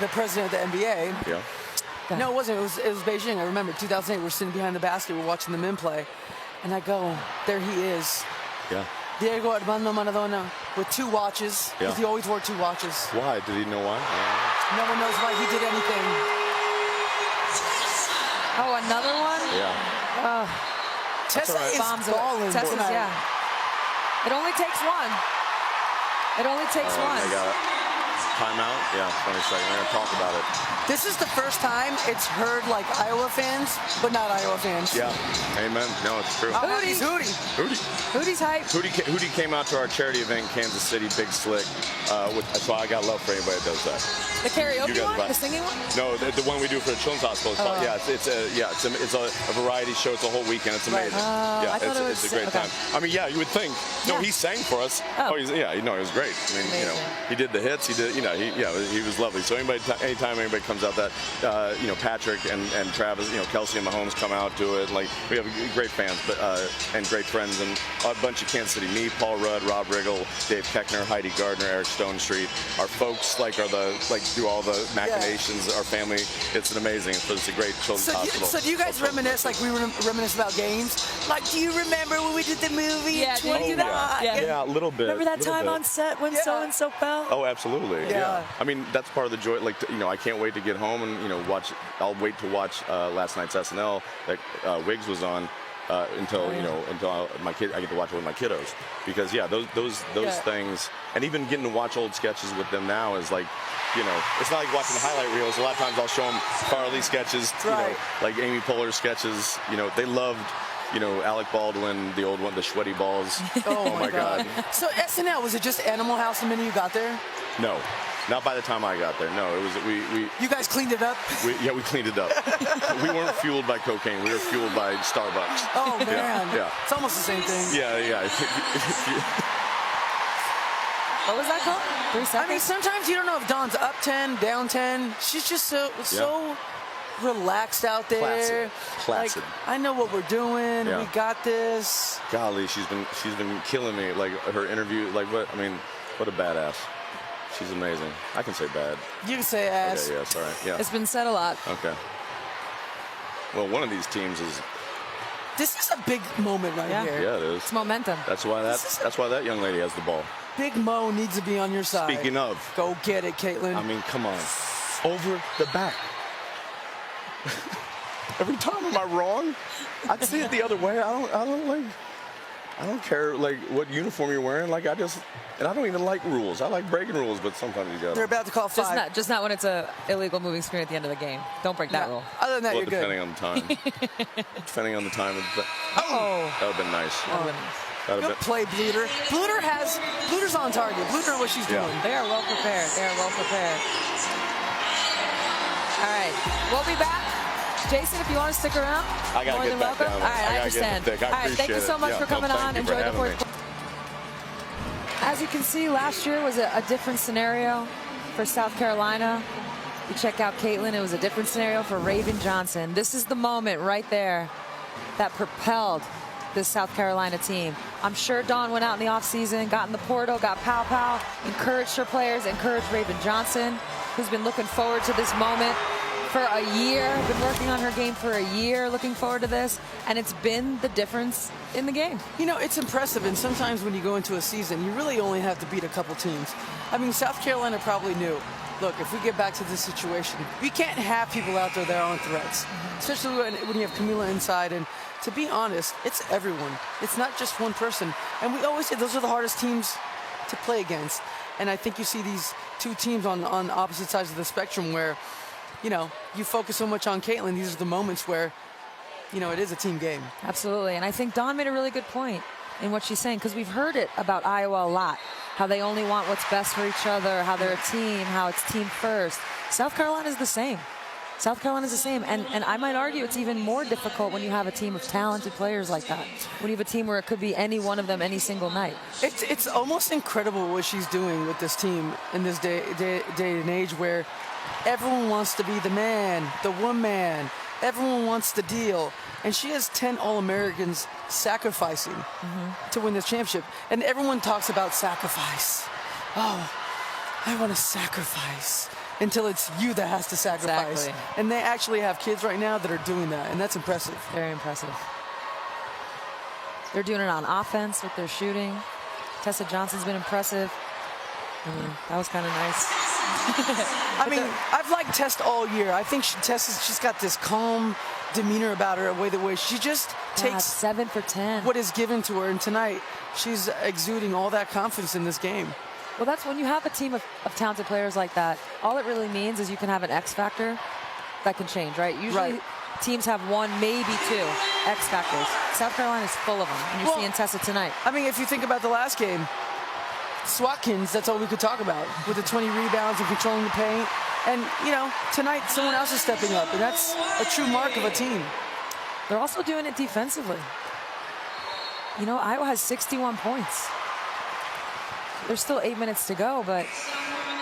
the president of the NBA. Yeah. No, it wasn't. It was Beijing. I remember 2008. We're sitting behind the basket. We're watching the men play. And I go, there he is. Yeah. Diego Armando Maradona with 2 watches. Yeah. Because he always wore 2 watches. Why? Did he know why? No one knows why he did anything. Oh, another one? Yeah. Tessa is balling. Tessa's, yeah. It only takes one. It only takes one. They got it. Timeout? Yeah, 20 seconds. We're going to talk about it. This is the first time it's heard like Iowa fans, but not Iowa fans. Yeah. Amen. No, it's true. Hootie. Hootie's hype. Hootie came out to our charity event in Kansas City, Big Slick. So I got love for anybody that does that. The karaoke one? The singing one? No, the one we do for the Children's Hospital. It's called, it's a variety show. It's a whole weekend. It's amazing. I thought it's a great time. I mean, you would think. No, he sang for us. Oh. It was great. I mean, he did the hits. He did. He was lovely. So anytime anybody comes out, that Patrick and Travis, Kelsey and Mahomes come out to it. Like, we have great fans, but and great friends, and a bunch of Kansas City. Me, Paul Rudd, Rob Riggle, Dave Keckner, Heidi Gardner, Eric Stone Street. Our folks do all the machinations. Our family. It's an amazing. It's a great children's hospital. So do you guys reminisce like we reminisce about games? Like, do you remember when we did the movie? Yeah, yeah, a little bit. Remember that time on set when so and so fell? Oh, absolutely. Yeah. I mean, that's part of the joy. Like, I can't wait to get home and watch. I'll wait to watch last night's SNL that Wiggs was on until I get to watch it with my kiddos, because those things, and even getting to watch old sketches with them now is like, it's not like watching the highlight reels. A lot of times I'll show them Farley sketches, like Amy Poehler sketches. They loved. Alec Baldwin, the old one, the sweaty balls. Oh my God. So SNL, was it just Animal House the minute you got there? No, not by the time I got there. No, it was we. You guys cleaned it up? We cleaned it up. We weren't fueled by cocaine. We were fueled by Starbucks. Oh man. Yeah. It's almost the same thing. Yeah. What was that called? 3 seconds? I mean, sometimes you don't know if Dawn's up 10, down 10. She's just so relaxed out there. Placid. Like, I know what we're doing. Yeah. We got this. Golly, she's been killing me. Like, her interview, what a badass. She's amazing. I can say bad. You can say ass. Okay, yes, all right. Yeah. It's been said a lot. Okay. Well, one of these teams is. This is a big moment right here. Yeah, it is. It's momentum. That's why that young lady has the ball. Big Mo needs to be on your side. Speaking of. Go get it, Caitlin. I mean, come on. Over the back. Every time, am I wrong? I see it the other way. I don't like. I don't care like what uniform you're wearing. Like I don't even like rules. I like breaking rules, but sometimes you got. They're about to call 5. Just not when it's a illegal moving screen at the end of the game. Don't break that rule. Other than that, you're depending good. on the time. Depending on the time. Oh. That would have been nice. Good play, Bluter. Bluter's on target. Bluter knows what she's doing. They are well prepared. All right, we'll be back. Jason, if you want to stick around, I gotta more get than back welcome. down. All right, I understand. All right, thank you so much for coming on. Enjoy the fourth. As you can see, last year was a different scenario for South Carolina. You check out Caitlin, it was a different scenario for Raven Johnson. This is the moment right there that propelled this South Carolina team. I'm sure Dawn went out in the offseason, got in the portal, got pow, encouraged her players, encouraged Raven Johnson, who's been looking forward to this moment for a year, been working on her game for a year, looking forward to this, and it's been the difference in the game. You know, it's impressive, and sometimes when you go into a season, you really only have to beat a couple teams. I mean, South Carolina probably knew, look, if we get back to this situation, we can't have people out there that are on threats, especially when you have Camila inside. And to be honest, it's everyone. It's not just one person. And we always say those are the hardest teams to play against. And I think you see these two teams on opposite sides of the spectrum where, you know, you focus so much on Caitlin. These are the moments where, you know, it is a team game. Absolutely. And I think Dawn made a really good point in what she's saying, because we've heard it about Iowa a lot, how they only want what's best for each other, how they're a team, how it's team first. South Carolina's the same. South Carolina's the same. And I might argue it's even more difficult when you have a team of talented players like that. When you have a team where it could be any one of them any single night. It's almost incredible what she's doing with this team in this day and age where everyone wants to be the man, the woman. Everyone wants the deal. And she has 10 All-Americans sacrificing to win this championship. And everyone talks about sacrifice. Oh, I want to sacrifice. Until it's you that has to sacrifice. Exactly. And they actually have kids right now that are doing that, and that's impressive. Very impressive. They're doing it on offense with their shooting. Tessa Johnson's been impressive. That was kind of nice. I mean, I've liked Tess all year. I think she's got this calm demeanor about her, the way she just takes 7 for 10. What is given to her, and tonight she's exuding all that confidence in this game. Well, that's when you have a team of talented players like that. All it really means is you can have an X factor that can change, right? Usually teams have one, maybe two X factors. South Carolina's full of them, and you're seeing Tessa tonight. I mean, if you think about the last game, Swatkins, that's all we could talk about, with the 20 rebounds and controlling the paint. And, you know, tonight someone else is stepping up, and that's a true mark of a team. They're also doing it defensively. You know, Iowa has 61 points. There's still 8 minutes to go, but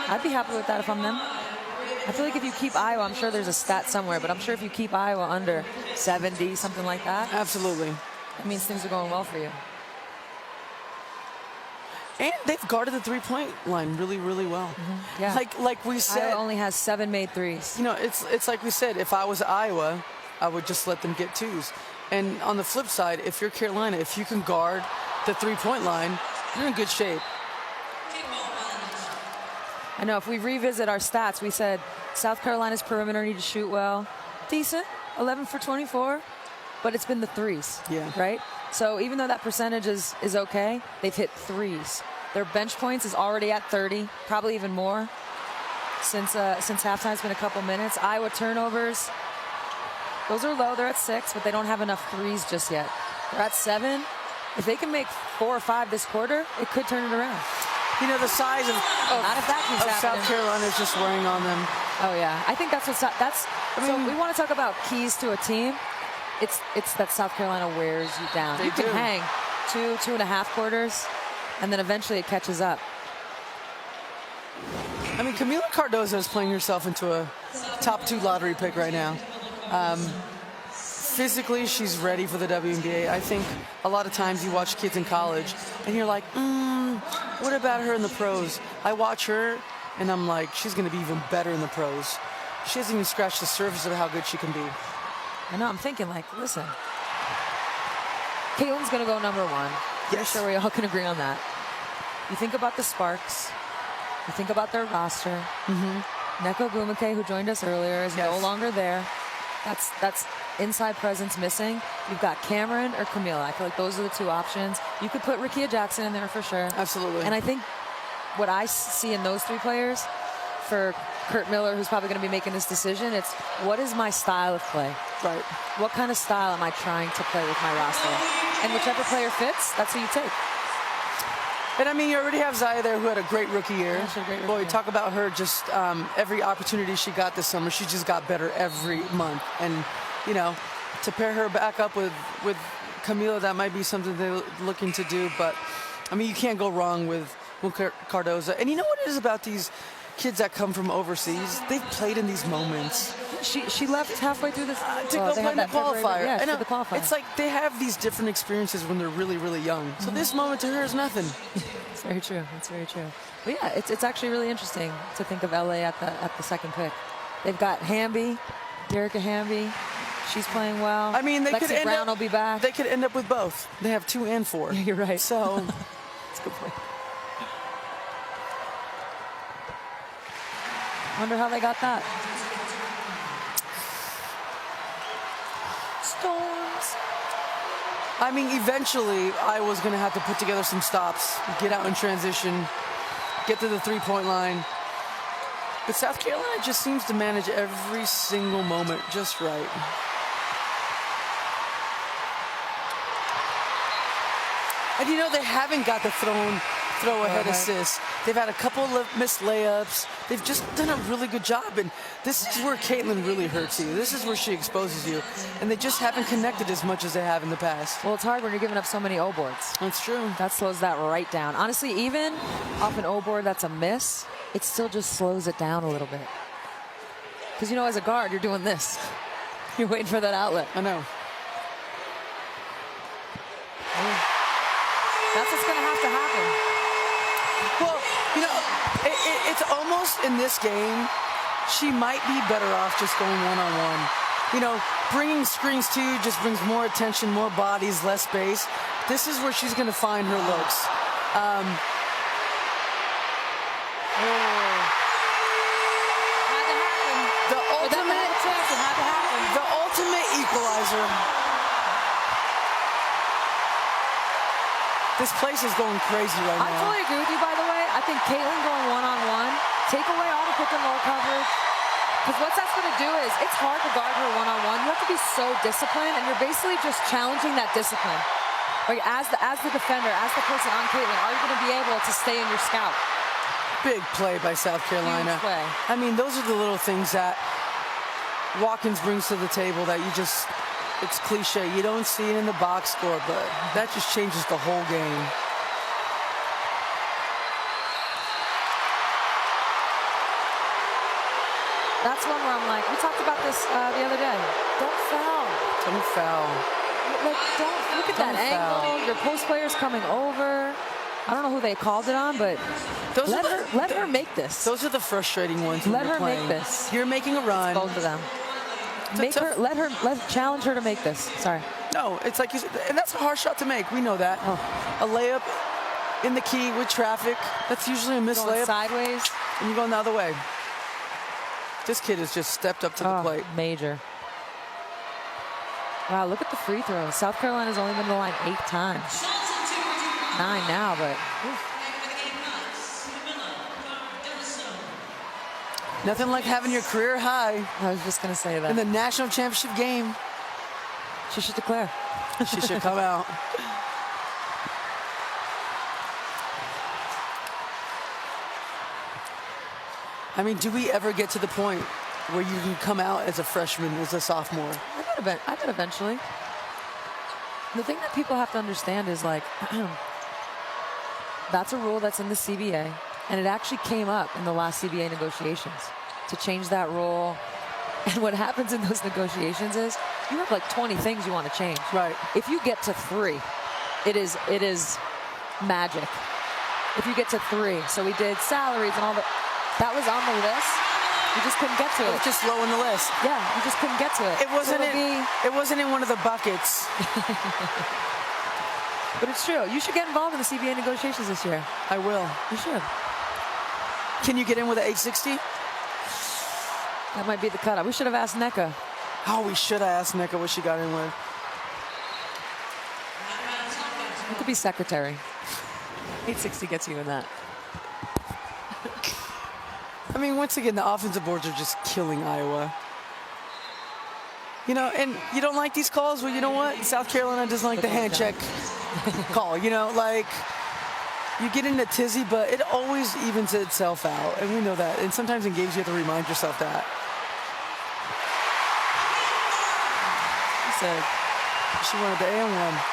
I'd be happy with that if I'm them. I feel like if you keep Iowa, I'm sure there's a stat somewhere, but I'm sure if you keep Iowa under 70, something like that. Absolutely. That means things are going well for you. And they've guarded the three-point line really, really well. Yeah. Like we said, Iowa only has 7 made threes. You know, it's like we said, if I was Iowa, I would just let them get twos. And on the flip side, if you're Carolina, if you can guard the three-point line, you're in good shape. I know if we revisit our stats, we said South Carolina's perimeter need to shoot well. Decent, 11 for 24, but it's been the threes, right? So even though that percentage is okay, they've hit threes. Their bench points is already at 30, probably even more since halftime. It's been a couple minutes. Iowa turnovers, those are low. They're at 6, but they don't have enough threes just yet. They're at 7. If they can make 4 or 5 this quarter, it could turn it around. You know, the size of South Carolina is just wearing on them. Oh, yeah. I think that's so we want to talk about keys to a team. It's that South Carolina wears you down. You can hang 2.5 quarters, and then eventually it catches up. I mean, Camila Cardozo is playing herself into a top 2 lottery pick right now. Physically, she's ready for the WNBA. I think a lot of times you watch kids in college, and you're like, what about her in the pros? I watch her, and I'm like, she's going to be even better in the pros. She hasn't even scratched the surface of how good she can be. I know, I'm thinking, like, listen, Caitlin's going to go number 1. Yes. I'm sure we all can agree on that. You think about the Sparks. You think about their roster. Nneka Ogwumike, who joined us earlier, is no longer there. That's inside presence missing, you've got Cameron or Camila. I feel like those are the two options. You could put Rickea Jackson in there for sure. Absolutely. And I think what I see in those three players, for Kurt Miller, who's probably going to be making this decision, it's what is my style of play? Right. What kind of style am I trying to play with my roster? And whichever player fits, that's who you take. And I mean, you already have Zaya there, who had a great rookie year. Yeah, Boy, talk about her, just every opportunity she got this summer, she just got better every month. And, you know, to pair her back up with Camila, that might be something they're looking to do. But, I mean, you can't go wrong with Cardoza. And you know what it is about these kids that come from overseas? They've played in these moments. She left halfway through this to go play in the qualifier. Yeah, and the qualifier. It's like they have these different experiences when they're really, really young. So this moment to her is nothing. It's very true. It's very true. But yeah, it's actually really interesting to think of LA at the second pick. They've got Hamby, Derica Hamby. She's playing well. I mean, Lexi Brown will be back. They could end up with both. They have 2 and 4. Yeah, you're right. So that's a good point. Wonder how they got that. Storms. I mean, eventually, I was going to have to put together some stops, get out in transition, get to the three-point line. But South Carolina just seems to manage every single moment just right. And, you know, they haven't got the throw-ahead assist. They've had a couple of missed layups. They've just done a really good job. And this is where Caitlin really hurts you. This is where she exposes you. And they just haven't connected as much as they have in the past. Well, it's hard when you're giving up so many O boards. That's true. That slows that right down. Honestly, even off an O board that's a miss, it still just slows it down a little bit. Because, you know, as a guard, you're doing this. You're waiting for that outlet. I know. That's what's going to have to happen. Well, you know, it's almost in this game, she might be better off just going one-on-one. You know, bringing screens to you just brings more attention, more bodies, less space. This is where she's going to find her looks. Had to happen. The ultimate equalizer. This place is going crazy right now. I fully agree with you, by the way. I think Caitlin going one-on-one, take away all the pick and roll coverage. Because what that's going to do is, it's hard to guard her one-on-one. You have to be so disciplined, and you're basically just challenging that discipline. Like, as the defender, as the person on Caitlin, are you going to be able to stay in your scout? Big play by South Carolina. Huge play. I mean, those are the little things that Watkins brings to the table that you just... It's cliche. You don't see it in the box score, but that just changes the whole game. That's one where I'm like, we talked about this the other day. Don't foul. Don't foul. Like, don't look at that angle. Your post player's coming over. I don't know who they called it on, but let her make this. Those are the frustrating ones. Let her make this. You're making a run. Both of them. Challenge her to make this. Sorry. No, it's like, and that's a hard shot to make. We know that. A layup in the key with traffic, that's usually a missed layup. Sideways. And you're going the other way. This kid has just stepped up to the plate. Major. Wow, look at the free throws. South Carolina's only been to the line 8 times. 9 now, but... Nothing like having your career high. I was just going to say that. In the national championship game. She should declare. She should come out. I mean, do we ever get to the point where you can come out as a freshman, as a sophomore? I bet eventually. The thing that people have to understand is, like, that's a rule that's in the CBA. And it actually came up in the last CBA negotiations to change that rule. And what happens in those negotiations is you have like 20 things you want to change. Right. If you get to 3, it is magic. If you get to 3, so we did salaries and all that was on the list. You just couldn't get to it. It was just low on the list. Yeah, you just couldn't get to it. It wasn't in one of the buckets. But it's true. You should get involved in the CBA negotiations this year. I will. You should. Can you get in with an 860? That might be the cutoff. We should have asked Nneka. Oh, we should have asked Nneka what she got in with. You could be secretary. 860 gets you in that. I mean, once again, the offensive boards are just killing Iowa. You know, and you don't like these calls? Well, you know what? South Carolina doesn't like the hand check call. You know, like, you get into tizzy, but it always evens itself out, and we know that. And sometimes in games, you have to remind yourself that. He said she wanted the and one.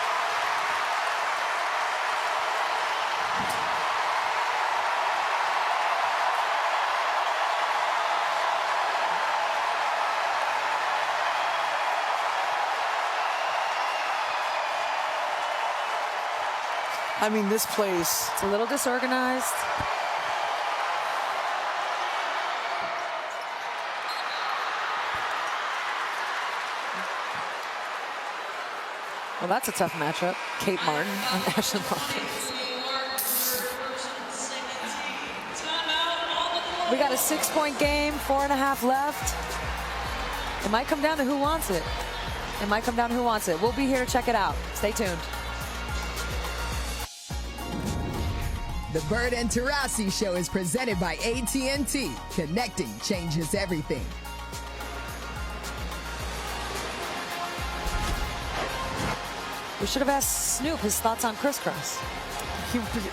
I mean, this place. It's a little disorganized. Well, that's a tough matchup. Kate Martin and Ashlyn Hawkins. We got a 6-point game, 4.5 left. It might come down to who wants it. It might come down to who wants it. We'll be here to check it out. Stay tuned. The Bird and Taurasi Show is presented by AT&T. Connecting changes everything. We should have asked Snoop his thoughts on crisscross.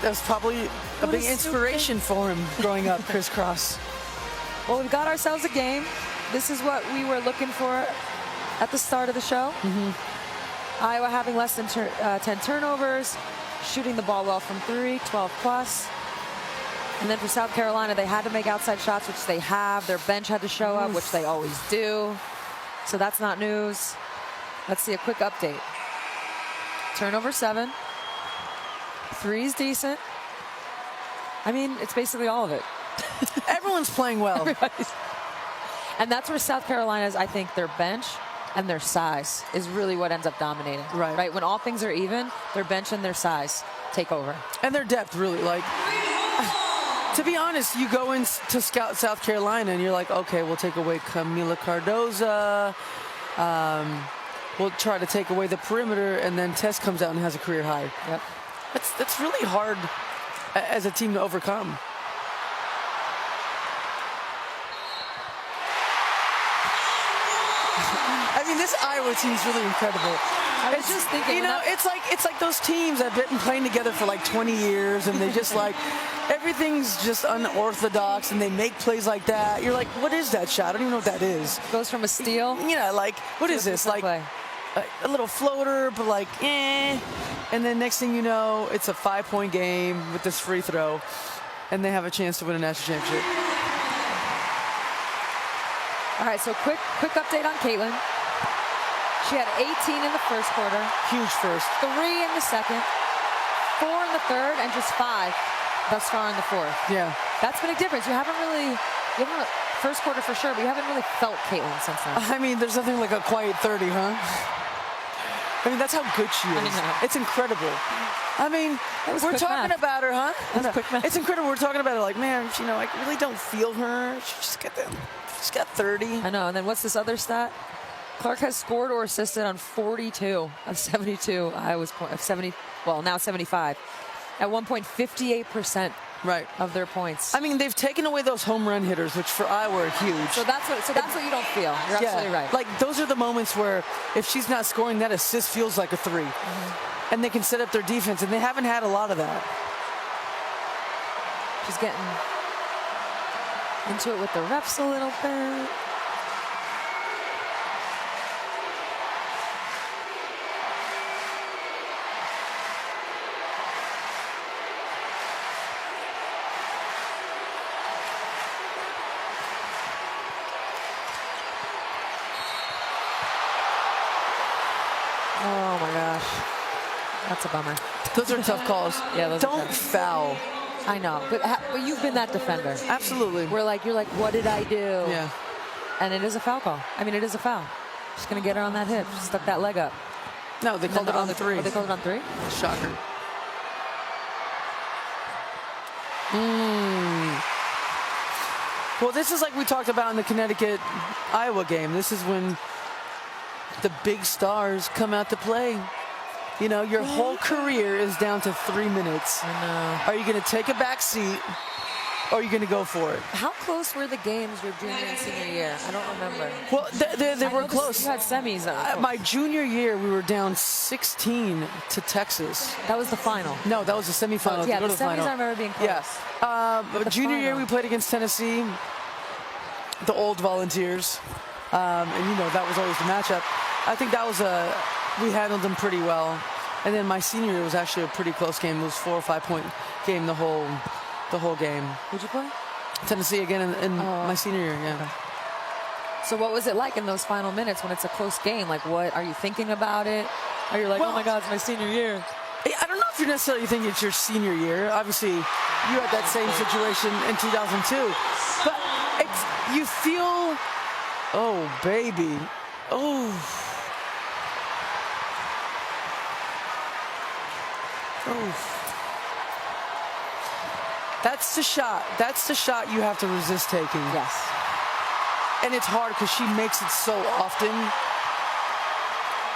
That was probably a big inspiration for him growing up, crisscross. Well, we've got ourselves a game. This is what we were looking for at the start of the show. Iowa having less than 10 turnovers. Shooting the ball well from 3, 12 plus. And then for South Carolina, they had to make outside shots, which they have. Their bench had to show up, which they always do. So that's not news. Let's see a quick update. Turnover 7. 3 is decent. I mean, it's basically all of it. Everyone's playing well. And that's where South Carolina's, I think, their bench and their size is really what ends up dominating. Right. When all things are even, their bench and their size take over. And their depth, really. Like, to be honest, you go in to scout South Carolina and you're like, okay, we'll take away Camila Cardoza. We'll try to take away the perimeter, and then Tess comes out and has a career high. Yep. That's really hard as a team to overcome. I mean, this Iowa team is really incredible. I was just thinking, you know, it's like those teams that have been playing together for like 20 years, and they just like everything's just unorthodox, and they make plays like that. You're like, what is that shot? I don't even know what that is. Goes from a steal. Yeah, like what is this? Like a little floater, but like eh. And then next thing you know, it's a 5-point game with this free throw, and they have a chance to win a national championship. All right, so quick update on Caitlin. She had 18 in the first quarter. Huge first. 3 in the second. 4 in the third, and just 5 thus far in the fourth. Yeah. That's been a difference. You haven't first quarter for sure, but you haven't really felt Caitlin since then. I mean, there's nothing like a quiet 30, huh? I mean, that's how good she is. It's incredible. I mean, we're talking about her, huh? It's incredible. We're talking about her like, man, you know, I really don't feel her. She's got 30. I know. And then what's this other stat? Clark has scored or assisted on 42 of 72 Iowa's points. 70, well, now 75. At one point, 58% of their points. I mean, they've taken away those home run hitters, which for Iowa are huge. So that's what you don't feel. You're absolutely right. Like, those are the moments where if she's not scoring, that assist feels like a 3. And they can set up their defense, and they haven't had a lot of that. She's getting into it with the refs a little bit. Oh my gosh. That's a bummer. Those are tough calls. Yeah, those Don't foul. I know, but you've been that defender. Absolutely. You're like, what did I do? Yeah. And it is a foul call. I mean, it is a foul. Just gonna get her on that hip. She stuck that leg up. No, they called it on 3. Oh, they called it on 3? Shocker. Well, this is like we talked about in the Connecticut-Iowa game. This is when the big stars come out to play. You know, your whole career is down to 3 minutes. I know. Are you going to take a back seat, or are you going to go for it? How close were the games your junior and senior year? I don't remember. Well, they were close. You had semis. My junior year, we were down 16 to Texas. That was the final. No, that was the semifinal. Yeah, the semis I remember being close. Yeah. But junior year, we played against Tennessee, the old Volunteers. And, you know, that was always the matchup. I think that was we handled them pretty well. And then my senior year was actually a pretty close game. It was 4 or 5 point game the whole game. Who'd you play? Tennessee again in my senior year, yeah. Okay. So what was it like in those final minutes when it's a close game? Like, what are you thinking about it? Are you like, oh my God, it's my senior year? I don't know if you're necessarily thinking it's your senior year. Obviously, you had that same situation in 2002. But you feel, oh, baby. Oh. That's the shot. That's the shot you have to resist taking. Yes. And it's hard because she makes it so often.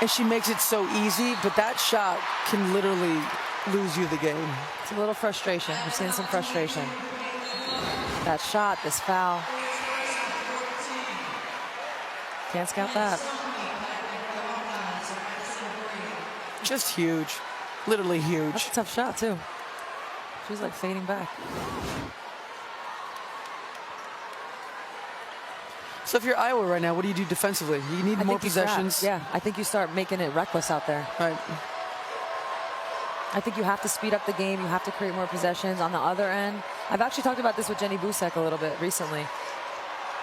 And she makes it so easy, but that shot can literally lose you the game. It's a little frustration. We're seeing some frustration. That shot, this foul. Can't scout that. Just huge. Literally huge. That's a tough shot, too. She's like fading back. So if you're Iowa right now, what do you do defensively? You need more possessions. Yeah, I think you start making it reckless out there. Right. I think you have to speed up the game. You have to create more possessions. On the other end, I've actually talked about this with Jenny Busek a little bit recently.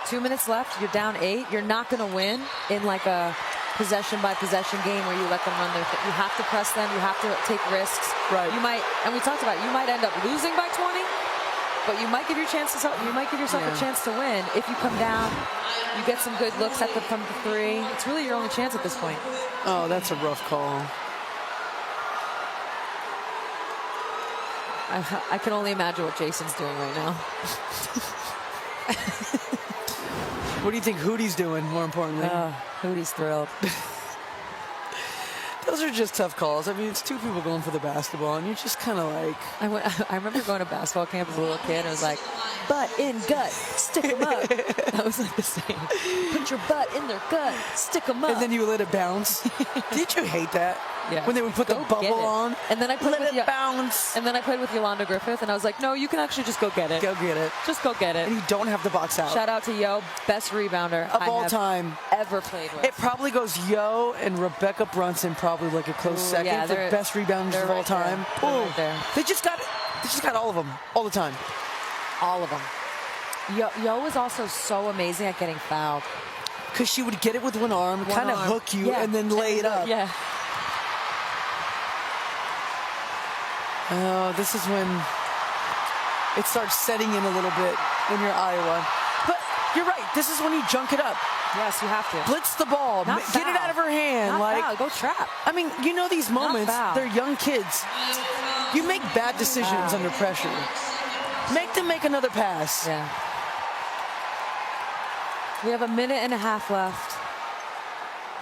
2 minutes left. You're down 8. You're not going to win in like a possession-by-possession game where you let them run their thing. You have to press them. You have to take risks. Right. You might, and we talked about it, you might end up losing by 20, but you might give yourself a chance to win if you come down. You get some good looks from the 3. It's really your only chance at this point. Oh, that's a rough call. I can only imagine what Jason's doing right now. What do you think Hootie's doing, more importantly? Hootie's thrilled. Those are just tough calls. I mean, it's 2 people going for the basketball, and you're just kind of like... I remember going to basketball camp as a little kid. It was like, butt in gut, stick them up. That was like the same. Put your butt in their gut, stick them up. And then you let it bounce. Did you hate that? Yeah. When they would put the bubble on. And then I played let it bounce. And then I played with Yolanda Griffith, and I was like, no, you can actually just go get it. Go get it. Just go get it. And you don't have to box out. Shout out to Yo, best rebounder of all time ever played with. It probably goes Yo and Rebecca Brunson, probably like a close second for best rebounders of all time. Right there. They just got all of them all the time. All of them. Yo was also so amazing at getting fouled. Because she would get it with one arm, kind of hook you, and then lay it up. Yeah. Oh, this is when it starts setting in a little bit when you're Iowa. But you're right. This is when you junk it up. Yes, you have to. Blitz the ball. Get it out of her hand. Go trap. I mean, you know these moments. They're young kids. You make bad decisions under pressure. Make them make another pass. Yeah. We have a minute and a half left.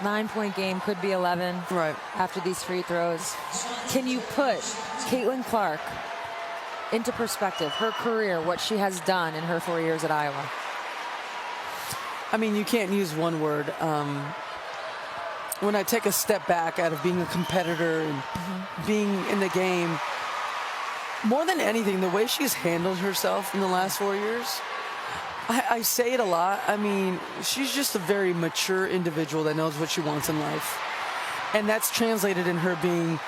9-point game, could be 11. Right. After these free throws. Can you put Caitlin Clark into perspective, her career, what she has done in her 4 years at Iowa? I mean, you can't use one word. When I take a step back out of being a competitor and being in the game, more than anything, the way she's handled herself in the last 4 years, I say it a lot. I mean, she's just a very mature individual that knows what she wants in life. And that's translated in her being,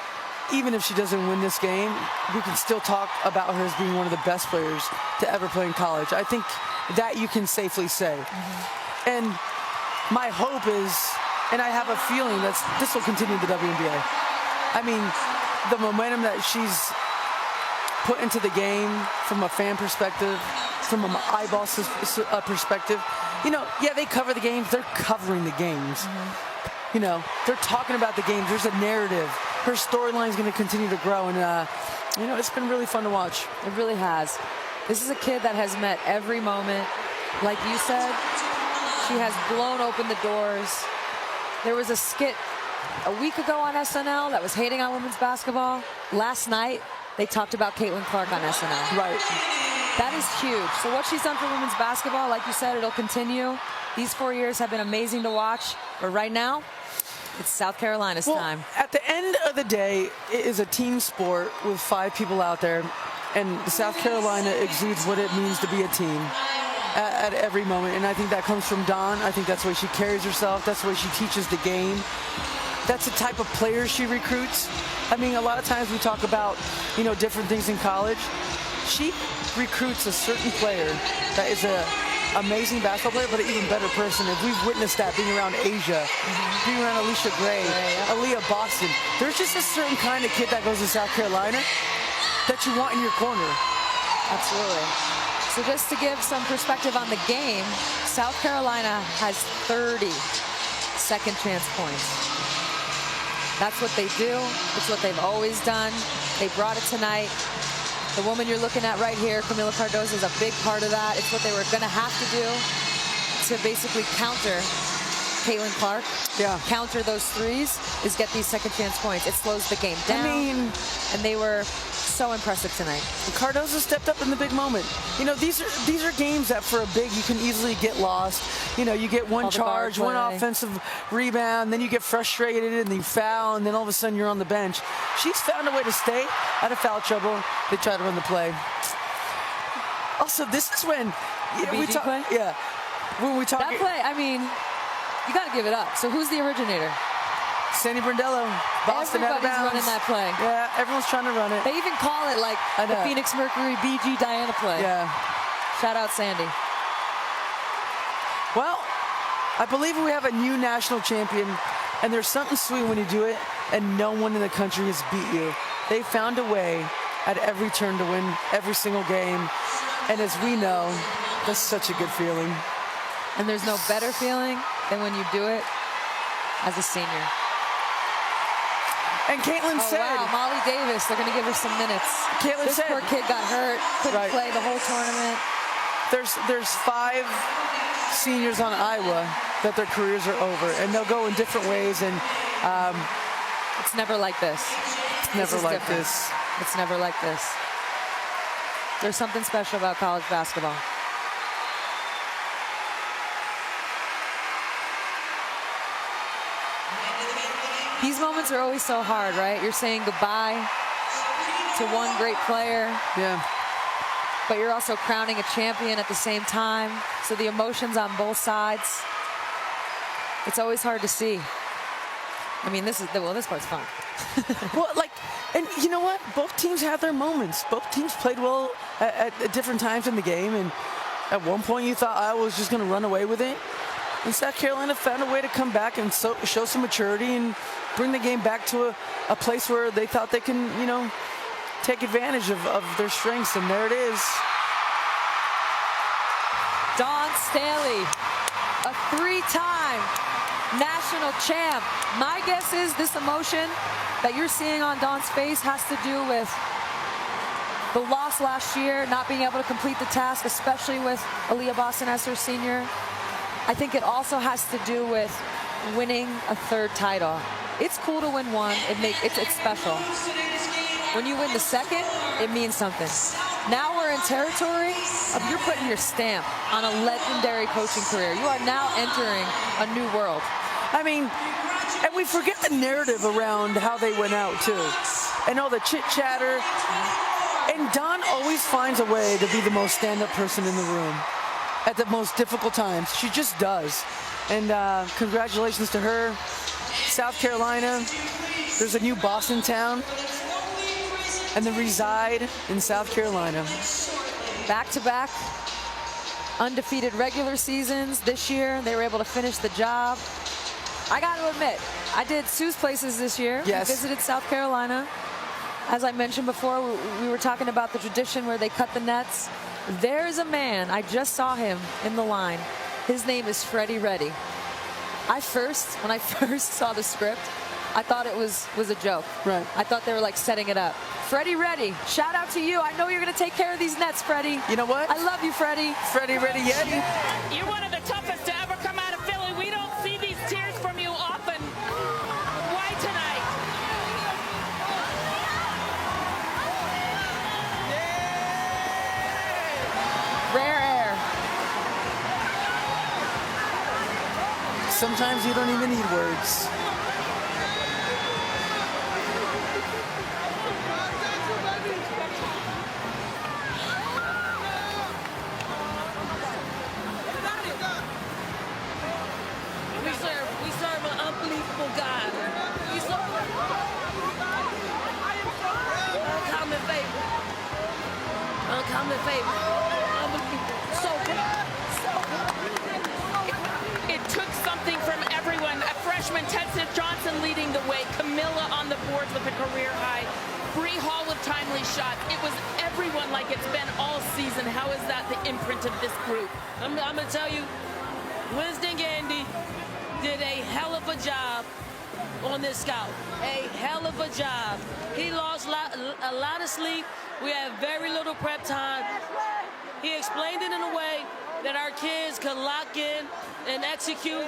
even if she doesn't win this game, we can still talk about her as being one of the best players to ever play in college. I think that you can safely say. And my hope is, and I have a feeling that this will continue in the WNBA. I mean, the momentum that she's put into the game from a fan perspective, from an eyeball perspective, you know, yeah, they cover the games. They're covering the games. You know, they're talking about the games. There's a narrative. Her storyline is going to continue to grow, and you know, it's been really fun to watch. It really has. This is a kid that has met every moment. Like you said, she has blown open the doors There was a skit a week ago on SNL that was hating on women's basketball. Last night, they talked about Caitlin Clark on SNL. Right. That is huge. So what she's done for women's basketball, like you said, it'll continue. These 4 years have been amazing to watch. But right now, it's South Carolina's time. At the end of the day, it is a team sport with 5 people out there. And South Carolina exudes what it means to be a team at every moment. And I think that comes from Dawn. I think that's the way she carries herself. That's the way she teaches the game. That's the type of players she recruits. I mean, a lot of times we talk about, different things in college. She recruits a certain player that is an amazing basketball player, but an even better person. If we've witnessed that being around Asia, being around Alicia Gray, Aaliyah Boston, there's just a certain kind of kid that goes to South Carolina that you want in your corner. Absolutely. So just to give some perspective on the game, South Carolina has 30 second chance points. That's what they do. It's what they've always done. They brought it tonight. The woman you're looking at right here, Camila Cardozo, is a big part of that. It's what they were going to have to do to basically counter Caitlin Clark. Yeah. Counter those threes is get these second chance points. It slows the game down. And they were so impressive tonight. Cardozo stepped up in the big moment. These are games that for a big you can easily get lost. You get one charge, one offensive rebound, then you get frustrated and you foul, and then all of a sudden you're on the bench. She's found a way to stay out of foul trouble. They try to run the play. Also, this is when we talk. Yeah, when we talk that play. I mean, you got to give it up. So who's the originator? Sandy Brondello, Boston out of bounds. Running that play. Yeah, everyone's trying to run it. They even call it like the Phoenix Mercury BG Diana play. Yeah. Shout out Sandy. Well, I believe we have a new national champion, and there's something sweet when you do it, and no one in the country has beat you. They found a way at every turn to win every single game, and as we know, that's such a good feeling. And there's no better feeling than when you do it as a senior. And Caitlin said, wow, Molly Davis, they're going to give her some minutes. Caitlin said, this poor kid got hurt, couldn't play the whole tournament. There's 5 seniors on Iowa that their careers are over, and they'll go in different ways. And it's never like this. It's never like this. It's never like this. There's something special about college basketball. These moments are always so hard, right? You're saying goodbye to one great player. Yeah. But you're also crowning a champion at the same time. So the emotions on both sides. It's always hard to see. I mean, this part's fun. Well, and you know what? Both teams had their moments. Both teams played well at different times in the game. And at one point you thought Iowa was just going to run away with it. And South Carolina found a way to come back and show some maturity and bring the game back to a place where they thought they can, take advantage of their strengths. And there it is. Dawn Staley, a 3-time national champ. My guess is this emotion that you're seeing on Dawn's face has to do with the loss last year, not being able to complete the task, especially with Aaliyah Boston as her senior. I think it also has to do with winning a 3rd title. It's cool to win one. It's special. When you win the 2nd, it means something. Now we're in territory of you're putting your stamp on a legendary coaching career. You are now entering a new world. I mean, and we forget the narrative around how they went out, too. And all the chit-chatter. And Dawn always finds a way to be the most stand-up person in the room at the most difficult times. She just does. And congratulations to her. South Carolina, there's a new Boston town, and they reside in South Carolina. Back-to-back undefeated regular seasons. This year, they were able to finish the job. I got to admit, I did Sue's Places this year. Yes. We visited South Carolina. As I mentioned before, we were talking about the tradition where they cut the nets. There's a man, I just saw him in the line. His name is Freddie Reddy. When I first saw the script, I thought it was a joke. Right. I thought they were setting it up. Freddie Reddy, shout out to you. I know you're going to take care of these nets, Freddie. You know what? I love you, Freddie. Freddie Reddy Yeti. You're one of the toughest to ever come out of Philly. We don't see these tears from you often. sometimes you don't even need words. We serve an unbelievable God. We serve uncommon favor. Uncommon favor. Unbelievable. So good. It took something from everyone. A freshman, Tessa Johnson leading the way. Camilla on the boards with a career high. Bree Hall with timely shots. It was everyone like it's been all season. How is that the imprint of this group? I'm going to tell you, Winston Gandy did a hell of a job on this scout. A hell of a job. He lost a lot of sleep. We had very little prep time. He explained it in a way that our kids could lock in and execute,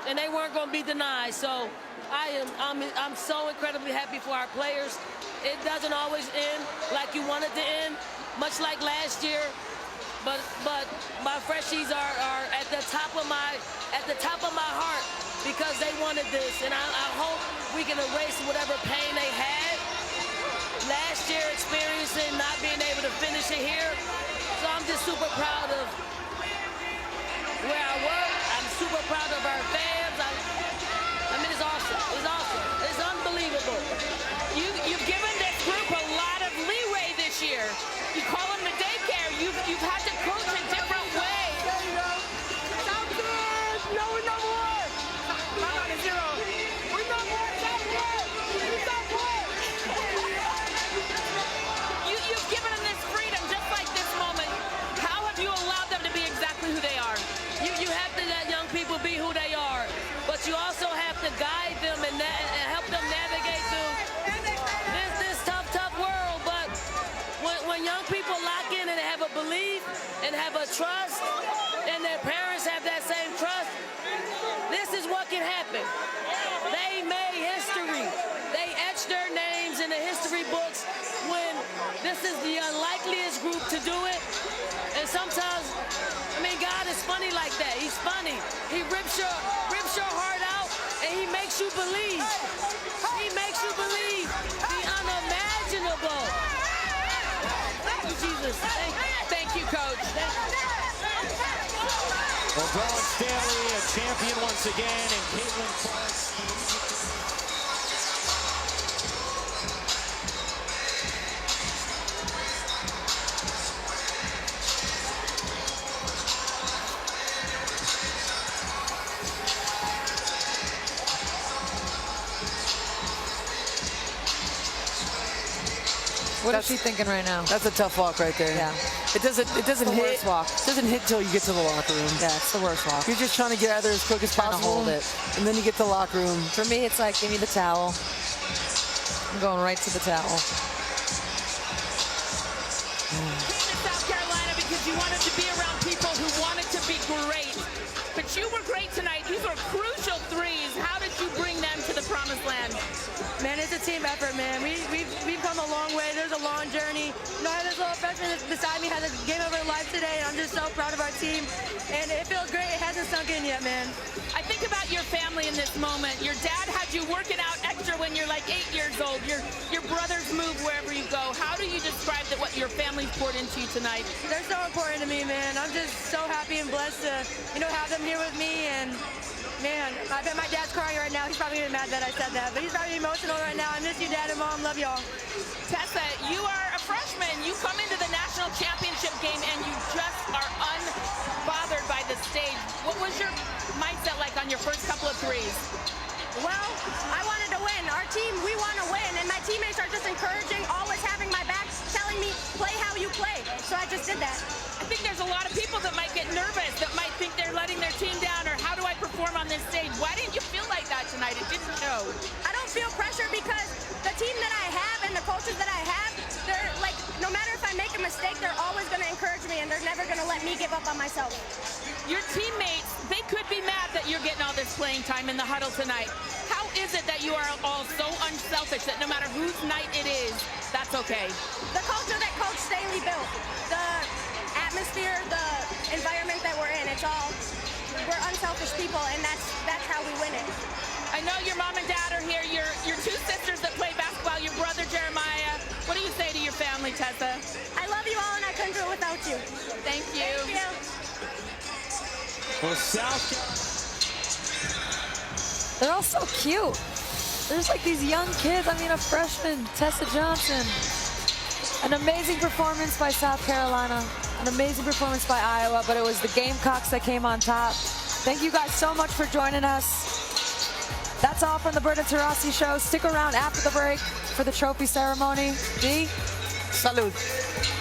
and they weren't going to be denied. So I'm so incredibly happy for our players. It doesn't always end like you want it to end, much like last year. But my freshies are at the top of my heart because they wanted this, and I hope we can erase whatever pain they had last year, experiencing not being able to finish it here. So I'm just super proud of where I work. I'm super proud of our fans. I mean, it's awesome. It's awesome. It's unbelievable. You've given this group a lot of leeway this year. You call them the daycare. You've had to coach a different way. Sounds good. No, we know more. I'm on a zero. We know more. Sounds good. We know more. You've given them this freedom, just like this moment. How have you allowed them to be exactly who they are? You have to let young people be who they are, but you also have to guide them and help them navigate through this tough world. But when young people lock in and have a belief and have a trust, and their parents have that same trust, this is what can happen. They made history. They etched their names in the history books when this is the unlikeliest group to do it. And sometimes, I mean, God is funny like that. He's funny. He rips your heart out, and he makes you believe. He makes you believe the unimaginable. Thank you, Jesus. Thank you, Coach. Well, Dawn Staley, a champion once again, and Caitlin Clark. What is she thinking right now? That's a tough walk right there. Yeah. It doesn't the hit. worst walk. It doesn't hit till you get to the locker room. Yeah, it's the worst walk. You're just trying to get out of there as quick as Trying to possible. hold it. And then you get to the locker room. For me, it's like, give me the towel. I'm going right to the towel. Came to South Carolina because you wanted to be around people who wanted to be great. But you were great tonight. These were crucial threes. How did you bring them to the promised land? Man, it's a team effort, man. We've come a long way. There's a long journey. You know, this little freshman beside me has a game of her life today, and I'm just so proud of our team. And it feels great. It hasn't sunk in yet, man. I think about your family in this moment. Your dad had you working out extra when you're like 8 years old. Your brothers move wherever you go. How do you describe that what your family's poured into you tonight? They're so important to me, man. I'm just so happy and blessed to, you know, have them here with me. And man, I bet my dad's crying right now. He's probably gonna be mad that I said that, but he's probably emotional right now. I miss you, Dad and Mom. Love y'all. Tessa, you are a freshman. You come into the national championship game and you just are unbothered by the stage. What was your mindset like on your first couple of threes? Well, I wanted to win. Our team, we want to win, and my teammates are just encouraging, always having my back, telling me, play how you play. So I just did that. I think there's a lot of people that might get nervous, that might think they're letting their team down, or how do I perform on this stage? Why didn't you feel like that tonight? It didn't show. I don't feel pressure because the team that I have and the coaches that I have, they're like, no matter if I make a mistake, they're always going to encourage me, and they're never going to let me give up on myself. Your teammates, they could be mad that you're getting all this playing time in the huddle tonight. How is it that you are all so unselfish that no matter whose night it is, that's okay? The culture that Coach Staley built, the atmosphere, the environment that we're in, it's all we're unselfish people, and that's how we win it. I know your mom and dad are here. Your two sisters that play basketball, your brother Jeremiah. What do you say to your family, Tessa? I love you all, and I couldn't do it without you. Thank you. Thank you. For South They're all so cute. There's like these young kids. I mean, a freshman, Tessa Johnson. An amazing performance by South Carolina. An amazing performance by Iowa, but it was the Gamecocks that came on top. Thank you guys so much for joining us. That's all from the Berta Taurasi Show. Stick around after the break for the trophy ceremony. D. Salud.